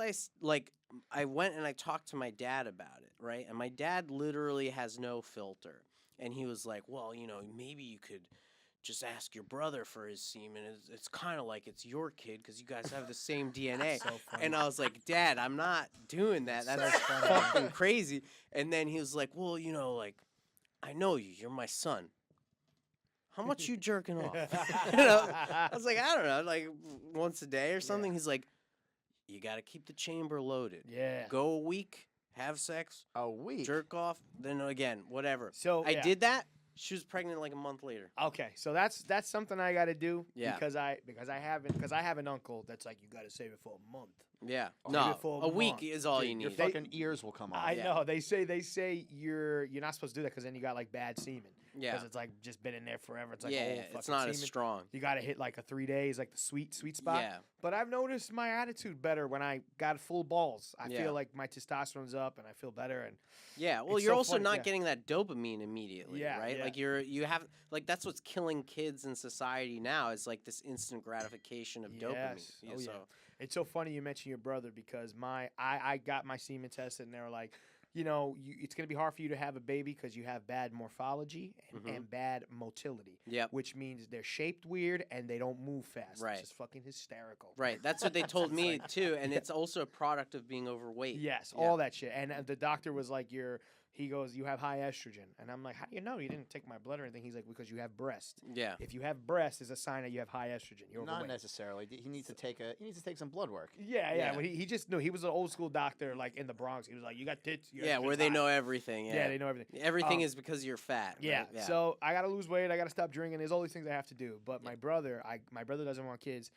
I went and I talked to my dad about it, right? And my dad literally has no filter. And he was like, "Well, maybe you could just ask your brother for his semen. It's kind of like it's your kid because you guys have the same DNA." So funny. And I was like, "Dad, I'm not doing that. That's fucking crazy." And then he was like, "Well, I know you. You're my son. How much you jerking off?" I was like, "I don't know, once a day or something." He's like, "You got to keep the chamber loaded. Yeah. Go a week, have sex, A week. jerk off, then again, whatever. So I did that. She was pregnant like a month later. Okay, so that's something I got to do Yeah. because I have an uncle that's like you got to save it for a month. Yeah. Save No, it for a week month. is all Dude, you your need. fucking ears will come off. I Yeah. know they say you're not supposed to do that because then you got like bad semen. Yeah. Because it's like just been in there forever. It's like Yeah, old it's fucking not as semen. strong. You got to hit like a 3 days, like the sweet spot. Yeah. But I've noticed my attitude better when I got full balls. I Yeah. feel like my testosterone's up and I feel better. And Yeah, well, It's you're so also funny, not yeah. getting that dopamine immediately, Yeah, right? yeah. Like you have like that's what's killing kids in society now is like this instant gratification of dopamine. Yes. Yeah, Oh, yeah. so it's so funny you mention your brother because I got my semen tested and they were like, you know, it's going to be hard for you to have a baby because you have bad morphology and bad motility. Yep. Which means they're shaped weird and they don't move fast. Right. Which is fucking hysterical. Right, that's what they told me too, and it's also a product of being overweight. Yes, Yeah. all that shit. And the doctor was like, he goes, you have high estrogen. And I'm like, how do you know? You didn't take my blood or anything. He's like, because you have breast. Yeah. If you have breast, is a sign that you have high estrogen. You're Not overweight. necessarily. He needs to take some blood work. Yeah. Yeah. Well, he just knew. He was an old school doctor, like in the Bronx. He was like, you got tits. You got Yeah, tits where they high." know everything. Yeah, Yeah, they know everything. Everything is because you're fat. Yeah. Right? So I gotta lose weight. I gotta stop drinking. There's all these things I have to do. But my brother doesn't want kids,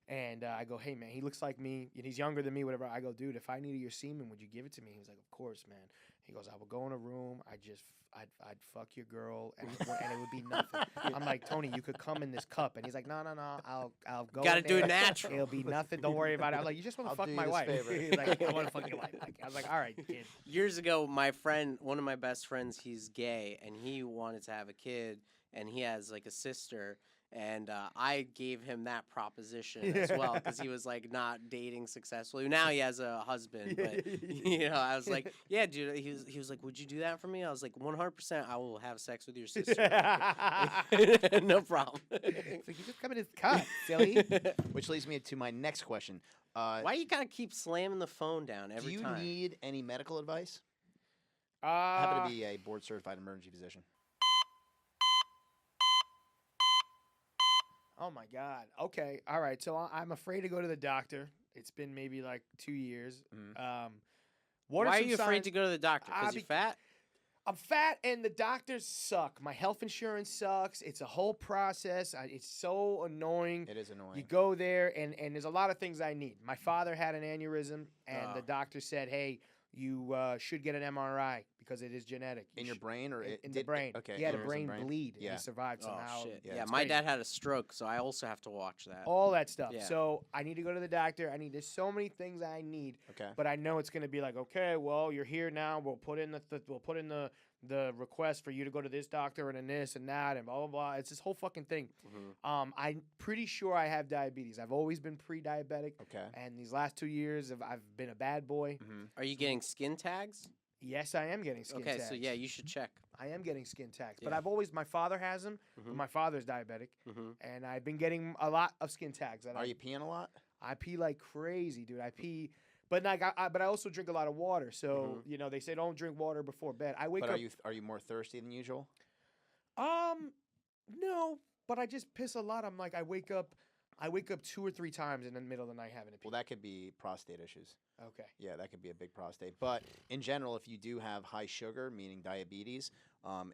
and I go, hey man, he looks like me, and he's younger than me. Whatever. I go, dude, if I needed your semen, would you give it to me? He was like, of course, man. He goes, I would go in a room. I'd fuck your girl, and it would be nothing. I'm like, Tony, you could come in this cup, and he's like, no, I'll go. Gotta in do it there. natural. It'll be nothing. Don't worry about it. I'm like, you just want I'll to fuck do you my this wife. favor. He's like, I want to fuck your wife. I was like, all right, kid. Years ago, my friend, one of my best friends, he's gay, and he wanted to have a kid, and he has like a sister. And I gave him that proposition as well because he was like not dating successfully. Now he has a husband, but you know, I was like, yeah, dude. He was like, would you do that for me? I was like, 100%. I will have sex with your sister. No problem. It's like, you just come in this cup, silly. Which leads me to my next question. Why you gotta keep slamming the phone down every do you time? need any medical advice? I happen to be a board certified emergency physician. Oh my God. Okay. All right. So I'm afraid to go to the doctor. It's been maybe like 2 years. What Why are some you afraid signs- to go to the doctor? Because you're fat? I'm fat and the doctors suck. My health insurance sucks. It's a whole process. It's so annoying. It is annoying. You go there and there's a lot of things I need. My father had an aneurysm and the Oh. doctor said, hey, you should get an MRI because it is genetic. in your brain or in the brain. Okay. He had a aneurysm brain bleed and Yeah. he survived Oh, somehow. shit. Yeah, Yeah, it's my crazy. dad had a stroke, so I also have to watch that. All that stuff. Yeah. So I need to go to the doctor. There's so many things I need, Okay. but I know it's going to be like, okay, well, you're here now. We'll put in the request for you to go to this doctor and then this and that and blah blah blah. It's this whole fucking thing. Mhm. I'm pretty sure I have diabetes. I've always been pre-diabetic, Okay. and these last 2 years I've been a bad boy. Mm-hmm. Are you getting skin tags? Yes, I am getting skin Okay, tags. so yeah, you should check. I am getting skin tags, but Yeah. my father has them. But Mhm. my father's diabetic, Mm-hmm. and I've been getting a lot of skin tags. And Are you peeing a lot? I pee like crazy, dude. I pee, but but I also drink a lot of water. So you know, they say don't drink water before bed. I wake But up. are you more thirsty than usual? No, but I just piss a lot. I'm like, I wake up 2 or 3 times in the middle of the night having to pee. Well, that could be prostate issues. Okay. Yeah, that could be a big prostate. But in general, if you do have high sugar, meaning diabetes,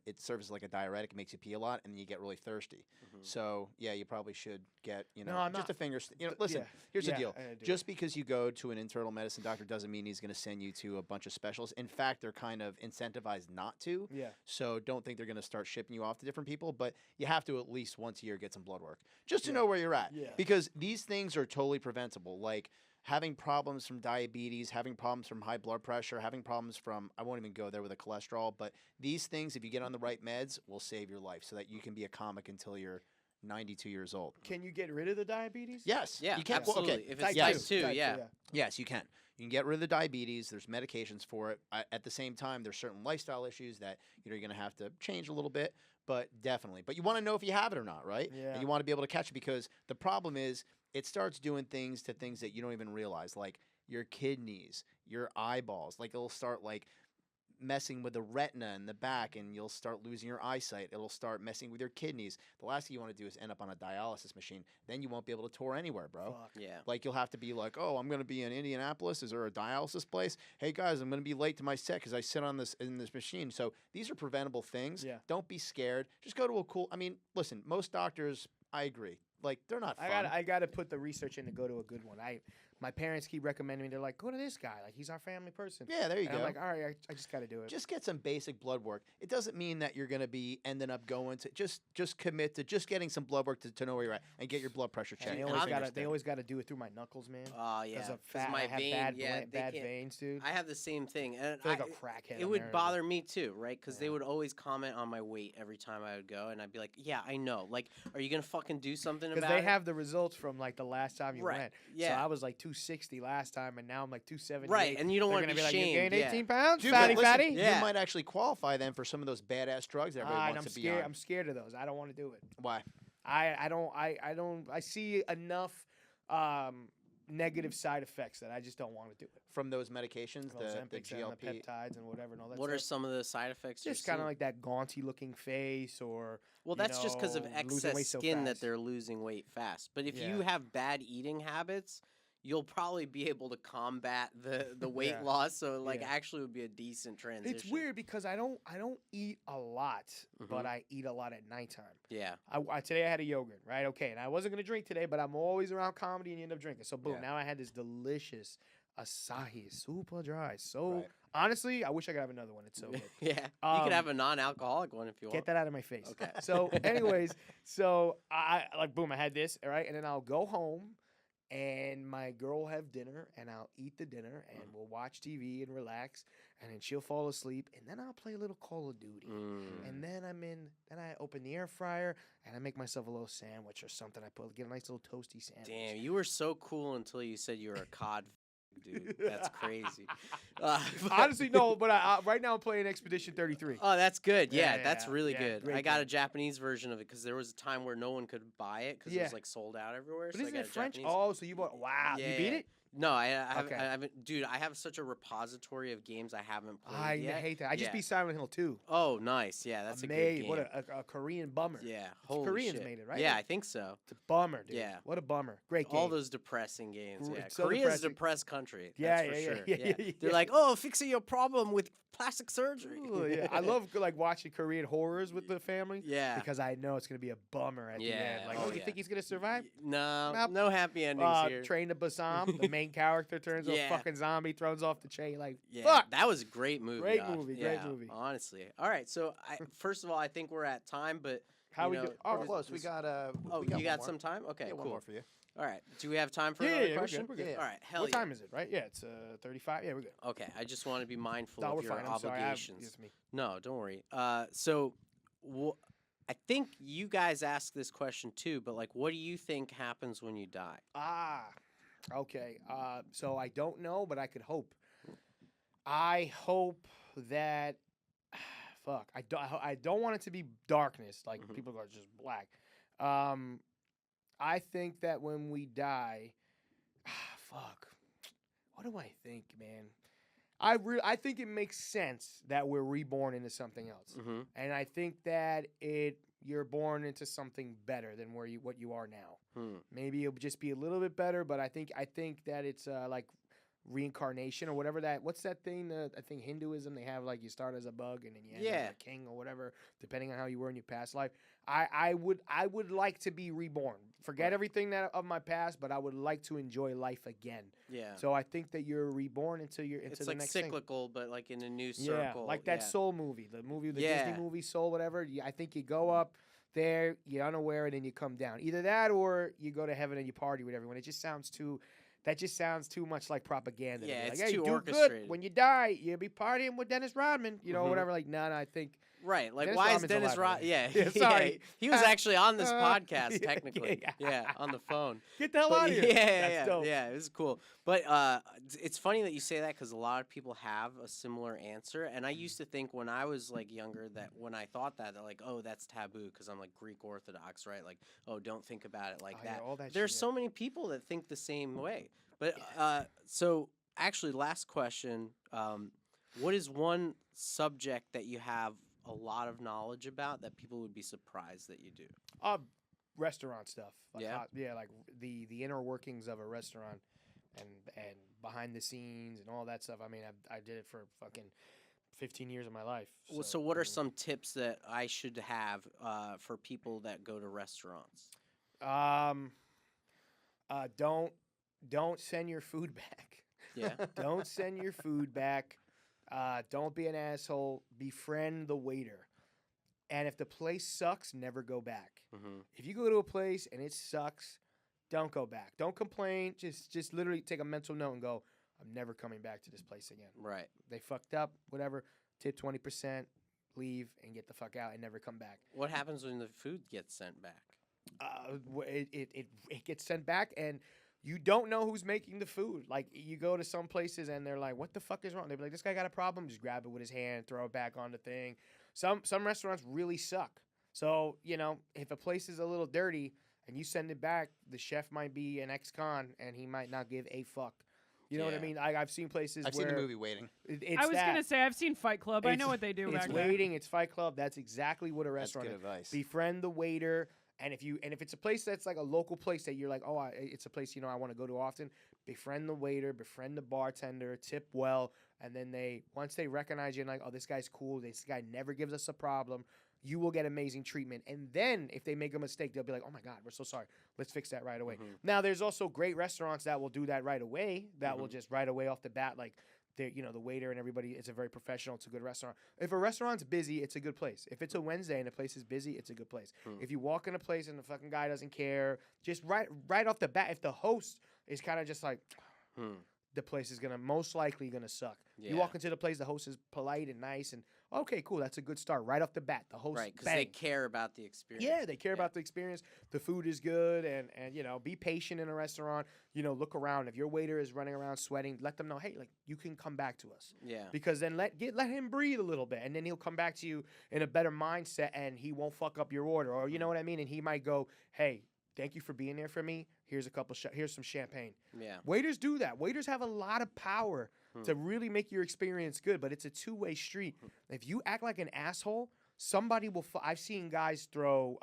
it serves as like a diuretic. It makes you pee a lot, and then you get really thirsty. So yeah, you probably should get No, I'm just not. a finger. You know, Th- listen. yeah, Here's yeah, the deal. I do. Just because you go to an internal medicine doctor doesn't mean he's going to send you to a bunch of specialists. In fact, they're kind of incentivized not to. Yeah. So don't think they're going to start shipping you off to different people. But you have to at least once a year get some blood work just to Yeah. know where you're at. Yeah. Because these things are totally preventable. Like having problems from diabetes, having problems from high blood pressure, having problems from, I won't even go there with the cholesterol, but these things, if you get on the right meds, will save your life so that you can be a comic until you're 92 years old. Can you get rid of the diabetes? Yes. Yeah, You can. Well, absolutely. okay. If it's Type type Yes. 2, Type yeah. Yes, you can. You can get rid of the diabetes. There's medications for it. At the same time, there's certain lifestyle issues that you're going to have to change a little bit, but definitely. But you want to know if you have it or not, right? Yeah. And you want to be able to catch it because the problem is it starts doing things to things that you don't even realize, like your kidneys, your eyeballs. Like it'll start like messing with the retina in the back, and you'll start losing your eyesight. It'll start messing with your kidneys. The last thing you want to do is end up on a dialysis machine. Then you won't be able to tour anywhere, bro. Fuck. Yeah. Like, you'll have to be like, oh, I'm going to be in Indianapolis. Is there a dialysis place? Hey, guys, I'm going to be late to my set because I sit on this in this machine. So these are preventable things. Yeah. Don't be scared. Just go to a cool. I mean, listen, most doctors, I agree. Like, they're not fun. I gotta put the research in to go to a good one. My parents keep recommending me. They're like, go to this guy. Like, he's our family person. Yeah, there you And go. I'm like, all right, I just got to do it. Just get some basic blood work. It doesn't mean that you're going to be ending up going to just commit to just getting some blood work to know where you're at and get your blood pressure And checked. they always got to do it through my knuckles, man. Oh yeah. Because of 'Cause fat, my I have vein, bad, yeah, they bad can't- veins, dude. I have the same thing, and I feel like a crackhead. it on would there. bother me too, right? Because they Yeah. would always comment on my weight every time I would go, and I'd be like, "Yeah, I know. Like, are you gonna fucking do something about Because they it?" have the results from like the last time you Right. went. Yeah. So I was like 260 last time, and now I'm like 270. Right, and you don't They're want to gonna be be like, you shamed. gained yeah. 18 pounds, Dude, fatty, but listen, fatty. Yeah. You might actually qualify then for some of those badass drugs that everybody And wants I'm to be scared. on. I'm scared of those. I don't want to do it. Why? I don't. I see enough negative side effects that I just don't want to do it. From those medications, Those the Ozempics and the GLP. peptides and whatever and all that. What are stuff. some of the side effects? you're Just kind of seeing? like that gaunty looking face, or Well, you that's just because of know, losing excess weight so skin that fast. they're losing weight fast. But if Yeah. you have bad eating habits, you'll probably be able to combat the weight Yeah. loss. So like Yeah. actually would be a decent transition. It's weird because I don't eat a lot, but Mhm. I eat a lot at nighttime. Yeah. Today I had a yogurt, right? Okay, and I wasn't gonna drink today, but I'm always around comedy and you end up drinking. So boom, Yeah. now I had this delicious Asahi, super dry. So Right. honestly, I wish I could have another one. It's so good. Yeah. You Um, could have a non-alcoholic one if you Get want. that out of my face. Okay. So, anyways, so I like boom, I had this, all right, and then I'll go home, and my girl will have dinner, and I'll eat the dinner, and we'll watch TV and relax, and then she'll fall asleep, and then I'll play a little Call of Duty, Mm. and then then I open the air fryer, and I make myself a little sandwich or something. I get a nice little toasty sandwich. Damn, you were so cool until you said you were a COD dude. That's crazy. Honestly, no, but right now I'm playing Expedition 33. Oh, that's good. Yeah, Yeah, that's yeah, really yeah, good. great I got a game. Japanese version of it because there was a time where no one could buy it because it Yeah. was like sold out everywhere. But so I isn't got it a French? Japanese. Oh, so you bought? Wow, you beat Yeah. it? No, I haven't. Okay. I haven't. Dude, I have such a repository of games I haven't played I yet. hate that. I just Yeah. beat Silent Hill 2. Oh, nice. Yeah, that's a good game. What a Korean bummer. Yeah, holy Koreans shit. made it, right? Yeah, I think so. It's a bummer, dude. Yeah. What a bummer. Great game. All those depressing games. Yeah, It's so Korea's a depressing. depressed country. Yeah, That's for yeah, yeah, sure. yeah, Yeah. yeah, They're yeah. like, oh, fixing your problem with plastic surgery. Ooh, yeah. I love like watching Korean horrors with the family. Yeah. Because I know it's gonna be a bummer at the Yeah, end. Like, oh, oh, you yeah. think he's gonna survive? No, Nope. no happy endings here. Train to Busan, the main character turns into Yeah. a fucking zombie, throws off the chain. Like, Yeah, fuck. that was a great movie. Great Josh. movie, great Yeah, movie. Honestly. All right, so first of all, I think we're at time, but How you we know, do? Oh, this- close. We this- got Oh, we got you one got more. some time? Okay, Yeah, cool. one more for you. All right. Do we have time for Yeah, another yeah, we're question? good, we're good. Yeah. All right. Hell What yeah. time is it? Right? Yeah, it's 35. Yeah, we're good. Okay, I just want to be mindful No, of we're your fine. I'm sorry. obligations. It's me. No, don't worry. So I think you guys asked this question too, but like, what do you think happens when you die? Okay. So I don't know, but I could hope. I hope that. Fuck. I don't want it to be darkness, like Mhm. people are just black. I think that when we die, fuck. What do I think, man? I think it makes sense that we're reborn into something else, Mm-hmm. and I think that you're born into something better than what you are now. Hmm. Maybe it'll just be a little bit better, but I think that it's like reincarnation or whatever that. What's that thing? I think Hinduism, they have like you start as a bug and then you end up Yeah. as a king or whatever, depending on how you were in your past life. I would like to be reborn. Forget Right. everything that of my past, but I would like to enjoy life again. Yeah. So I think that you're reborn into It's the like next thing. cyclical, but like in a new Yeah, circle. like that yeah. Soul movie, the Yeah. Disney movie Soul, whatever. I think you go up there, you're unaware, and then you come down. Either that, or you go to heaven and you party with everyone. It just sounds too. That just sounds too much like propaganda. to Yeah, me. it's like, hey, too do orchestrated. good when you die. You'll be partying with Dennis Rodman, Mhm. whatever. Like, no, I think. Right. Like, Dennis why is Rodman's Dennis alive already. Yeah. Yeah, sorry. He was actually on this Uh, podcast, yeah, technically. yeah. Yeah, on the phone. Get the hell But out of here. Yeah, That's yeah, dope. yeah. It was cool. But it's funny that you say that because a lot of people have a similar answer. And I used to think when I was like younger that when I thought that, they're like, oh, that's taboo because I'm like Greek Orthodox, right? Like, oh, don't think about it like Oh, yeah, that. all that There's shit, so many people that think the same way. But so actually, last question. What is one subject that you have a lot of knowledge about that people would be surprised that you do? Restaurant stuff. Like Yeah? like the inner workings of a restaurant and behind the scenes and all that stuff. I mean, I did it for fucking 15 years of my life. Well, so what are some tips that I should have for people that go to restaurants? Don't send your food back. Yeah. Don't send your food back. Don't be an asshole. Befriend the waiter. And if the place sucks, never go back. Mm-hmm. If you go to a place and it sucks, don't go back. Don't complain. Just literally take a mental note and go, I'm never coming back to this place again. Right. They fucked up, whatever. Tip 20%, leave, and get the fuck out and never come back. What happens when the food gets sent back? It gets sent back, and you don't know who's making the food. Like, you go to some places, and they're like, what the fuck is wrong? They'll be like, this guy got a problem. Just grab it with his hand, throw it back on the thing. Some restaurants really suck. So, if a place is a little dirty and you send it back, the chef might be an ex-con, and he might not give a fuck. You know what I mean? I've seen places I've where... seen the movie Waiting. It's I was going to say, I've seen Fight Club. I know what they do back It's there. Waiting, it's Fight Club. That's exactly what a restaurant That's good advice. Befriend the waiter. And if it's a place that's like a local place that you're like, it's a place, I want to go to often, befriend the waiter, befriend the bartender, tip well. And then once they recognize you and like, oh, this guy's cool. This guy never gives us a problem. You will get amazing treatment. And then if they make a mistake, they'll be like, oh my God, we're so sorry. Let's fix that right away. Mm-hmm. Now, there's also great restaurants that will do that right away. That will just right away off the bat, like, the waiter and everybody, it's a very professional, it's a good restaurant. If a restaurant's busy, it's a good place. If it's a Wednesday and the place is busy, it's a good place. If you walk in a place and the fucking guy doesn't care, just right off the bat, if the host is kind of just like, the place is most likely gonna suck. Yeah. You walk into the place, the host is polite and nice, and okay, cool, that's a good start right off the bat. The host, Right, because bang. they care about the experience. Yeah, they care about the experience. The food is good, and be patient in a restaurant. Look around. If your waiter is running around sweating, let them know, hey, like, you can come back to us. Yeah. Because then let him breathe a little bit, and then he'll come back to you in a better mindset, and he won't fuck up your order, or you know what I mean. And he might go, hey, thank you for being there for me. Here's here's some champagne. Yeah. Waiters do that. Waiters have a lot of power to really make your experience good, but it's a two-way street. If you act like an asshole, somebody will. I've seen guys throw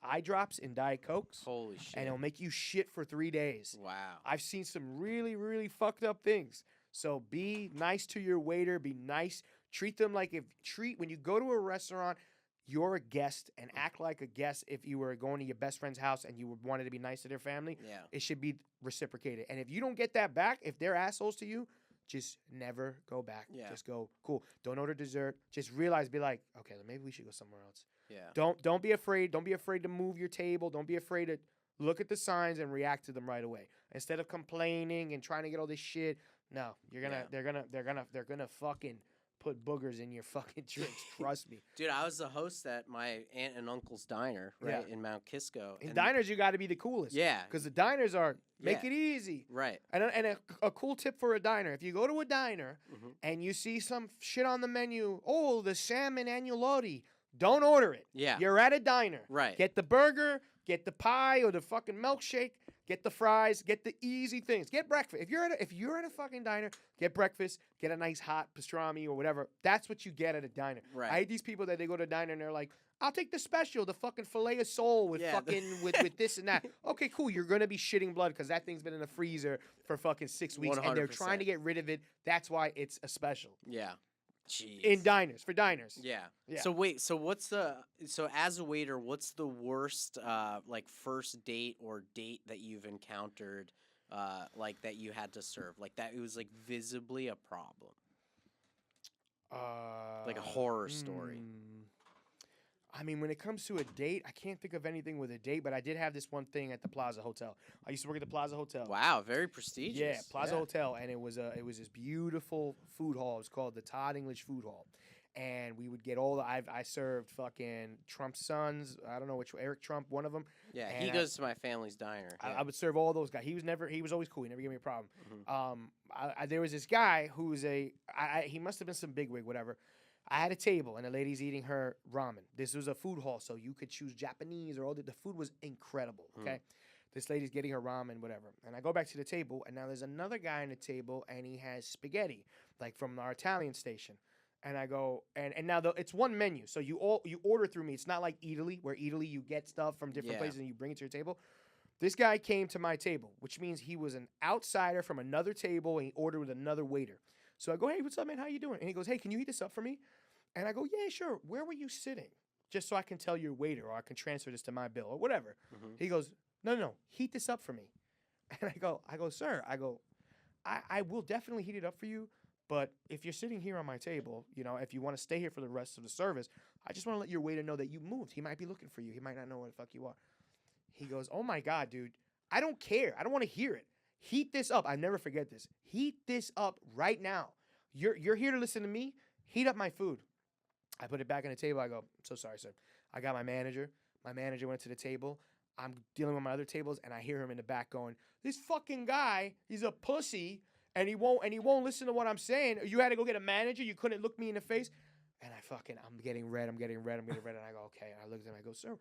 eye drops in Diet Cokes. Holy shit. And it'll make you shit for 3 days. Wow. I've seen some really, really fucked up things. So be nice to your waiter. Be nice. Treat them like when you go to a restaurant, you're a guest, and act like a guest. If you were going to your best friend's house and you wanted to be nice to their family, it should be reciprocated. And if you don't get that back, if they're assholes to you, just never go back. Yeah. Just go, cool. Don't order dessert. Just realize, be like, okay, maybe we should go somewhere else. Yeah. Don't be afraid. Don't be afraid to move your table. Don't be afraid to look at the signs and react to them right away. Instead of complaining and trying to get all this shit, no, they're gonna fucking put boogers in your fucking drinks. Trust me. Dude, I was the host at my aunt and uncle's diner, right, in Mount Kisco. In diners, you got to be the coolest. Yeah. Because the diners are make it easy. Right. And a cool tip for a diner: if you go to a diner and you see some shit on the menu, oh, the salmon agnolotti, don't order it. Yeah. You're at a diner. Right. Get the burger, get the pie or the fucking milkshake, get the fries, get the easy things. Get breakfast. If you're at a fucking diner, get breakfast, get a nice hot pastrami or whatever. That's what you get at a diner. Right. I hate these people that they go to a diner and they're like, I'll take the special, the fucking filet of sole with with this and that. Okay, cool. You're gonna be shitting blood because that thing's been in the freezer for fucking 6 weeks 100%. and they're trying to get rid of it. That's why it's a special. Yeah. Jeez. In diners, for diners. Yeah. Yeah. So wait, so as a waiter, what's the worst like first date or date that you've encountered like that you had to serve? Like that it was like visibly a problem. Like a horror story. I mean, when it comes to a date, I can't think of anything with a date, but I did have this one thing at the Plaza Hotel. I used to work at the Plaza Hotel. Wow, very prestigious. Yeah, Plaza Hotel, and it was this beautiful food hall. It was called the Todd English Food Hall, and we would get I served fucking Trump's sons. I don't know which Eric Trump, one of them. Yeah, and he goes to my family's diner. I would serve all those guys. He was always cool. He never gave me a problem. There was this guy who was he must have been some bigwig, whatever. I had a table, and the lady's eating her ramen. This was a food hall, so you could choose Japanese or all the food was incredible, okay? This lady's getting her ramen, whatever. And I go back to the table, and now there's another guy on the table, and he has spaghetti, like from our Italian station. And I go, and now it's one menu. So you order through me. It's not like Italy, where Italy you get stuff from different places and you bring it to your table. This guy came to my table, which means he was an outsider from another table, and he ordered with another waiter. So I go, hey, what's up, man? How you doing? And he goes, hey, can you heat this up for me? And I go, yeah, sure. Where were you sitting? Just so I can tell your waiter, or I can transfer this to my bill, or whatever. Mm-hmm. He goes, no, heat this up for me. And I go, sir, I will definitely heat it up for you. But if you're sitting here on my table, if you want to stay here for the rest of the service, I just want to let your waiter know that you moved. He might be looking for you. He might not know where the fuck you are. He goes, oh, my God, dude. I don't care. I don't want to hear it. Heat this up. I never forget this. Heat this up right now. You're here to listen to me. Heat up my food. I put it back on the table. I go, I'm so sorry, sir. I got my manager. My manager went to the table. I'm dealing with my other tables, and I hear him in the back going, this fucking guy, he's a pussy. And he won't listen to what I'm saying. You had to go get a manager. You couldn't look me in the face. And I'm getting red. And I go, okay. And I look at him.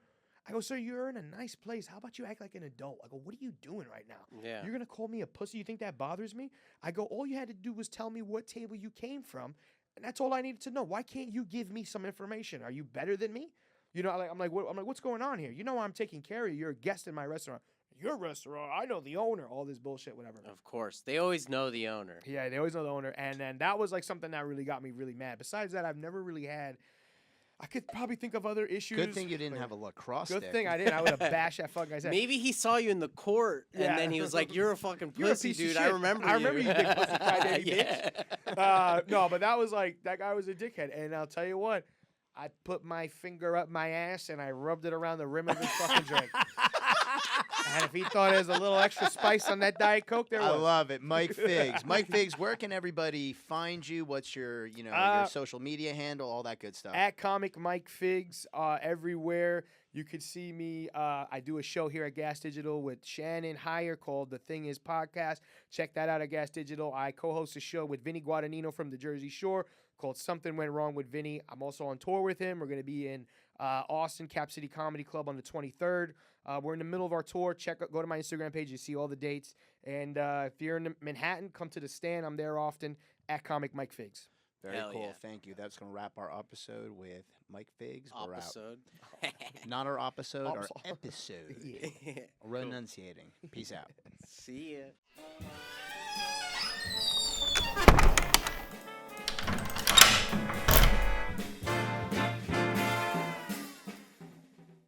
I go, sir, you're in a nice place. How about you act like an adult? I go, what are you doing right now? Yeah. You're going to call me a pussy? You think that bothers me? I go, all you had to do was tell me what table you came from. And that's all I needed to know. Why can't you give me some information? Are you better than me? I'm like, what's going on here? I'm taking care of you. You're a guest in my restaurant. Your restaurant, I know the owner, all this bullshit, whatever. Of course. They always know the owner. Yeah, they always know the owner. And then that was like something that really got me really mad. Besides that, I've never really had, I could probably think of other issues. Good thing you didn't have a lacrosse Good stick. thing I didn't. I would have bashed that fucking guy's head. Maybe he saw you in the court, and then he was like, you're a fucking pussy, dude. I remember you. you, big pussy crybaby bitch. No, but that was like, that guy was a dickhead. And I'll tell you what, I put my finger up my ass, and I rubbed it around the rim of his fucking drink. And if he thought there was a little extra spice on that Diet Coke, there was. I love it. Mike Figs. Mike Figs, where can everybody find you? What's your, your social media handle, all that good stuff? At Comic Mike Figs, everywhere. You could see me. I do a show here at Gas Digital with Shannon Heyer called The Thing Is Podcast. Check that out at Gas Digital. I co-host a show with Vinny Guadagnino from the Jersey Shore called Something Went Wrong with Vinny. I'm also on tour with him. We're going to be in Austin, Cap City Comedy Club on the 23rd. We're in the middle of our tour. Go to my Instagram page. You see all the dates. And if you're in Manhattan, come to the stand. I'm there often at Comic Mike Figs. Very Hell cool. yeah. Thank you. That's going to wrap our episode with Mike Figs. We're out. Episode. Not our episode, our Episode. episode. Yeah. Renunciating. Peace out. See ya.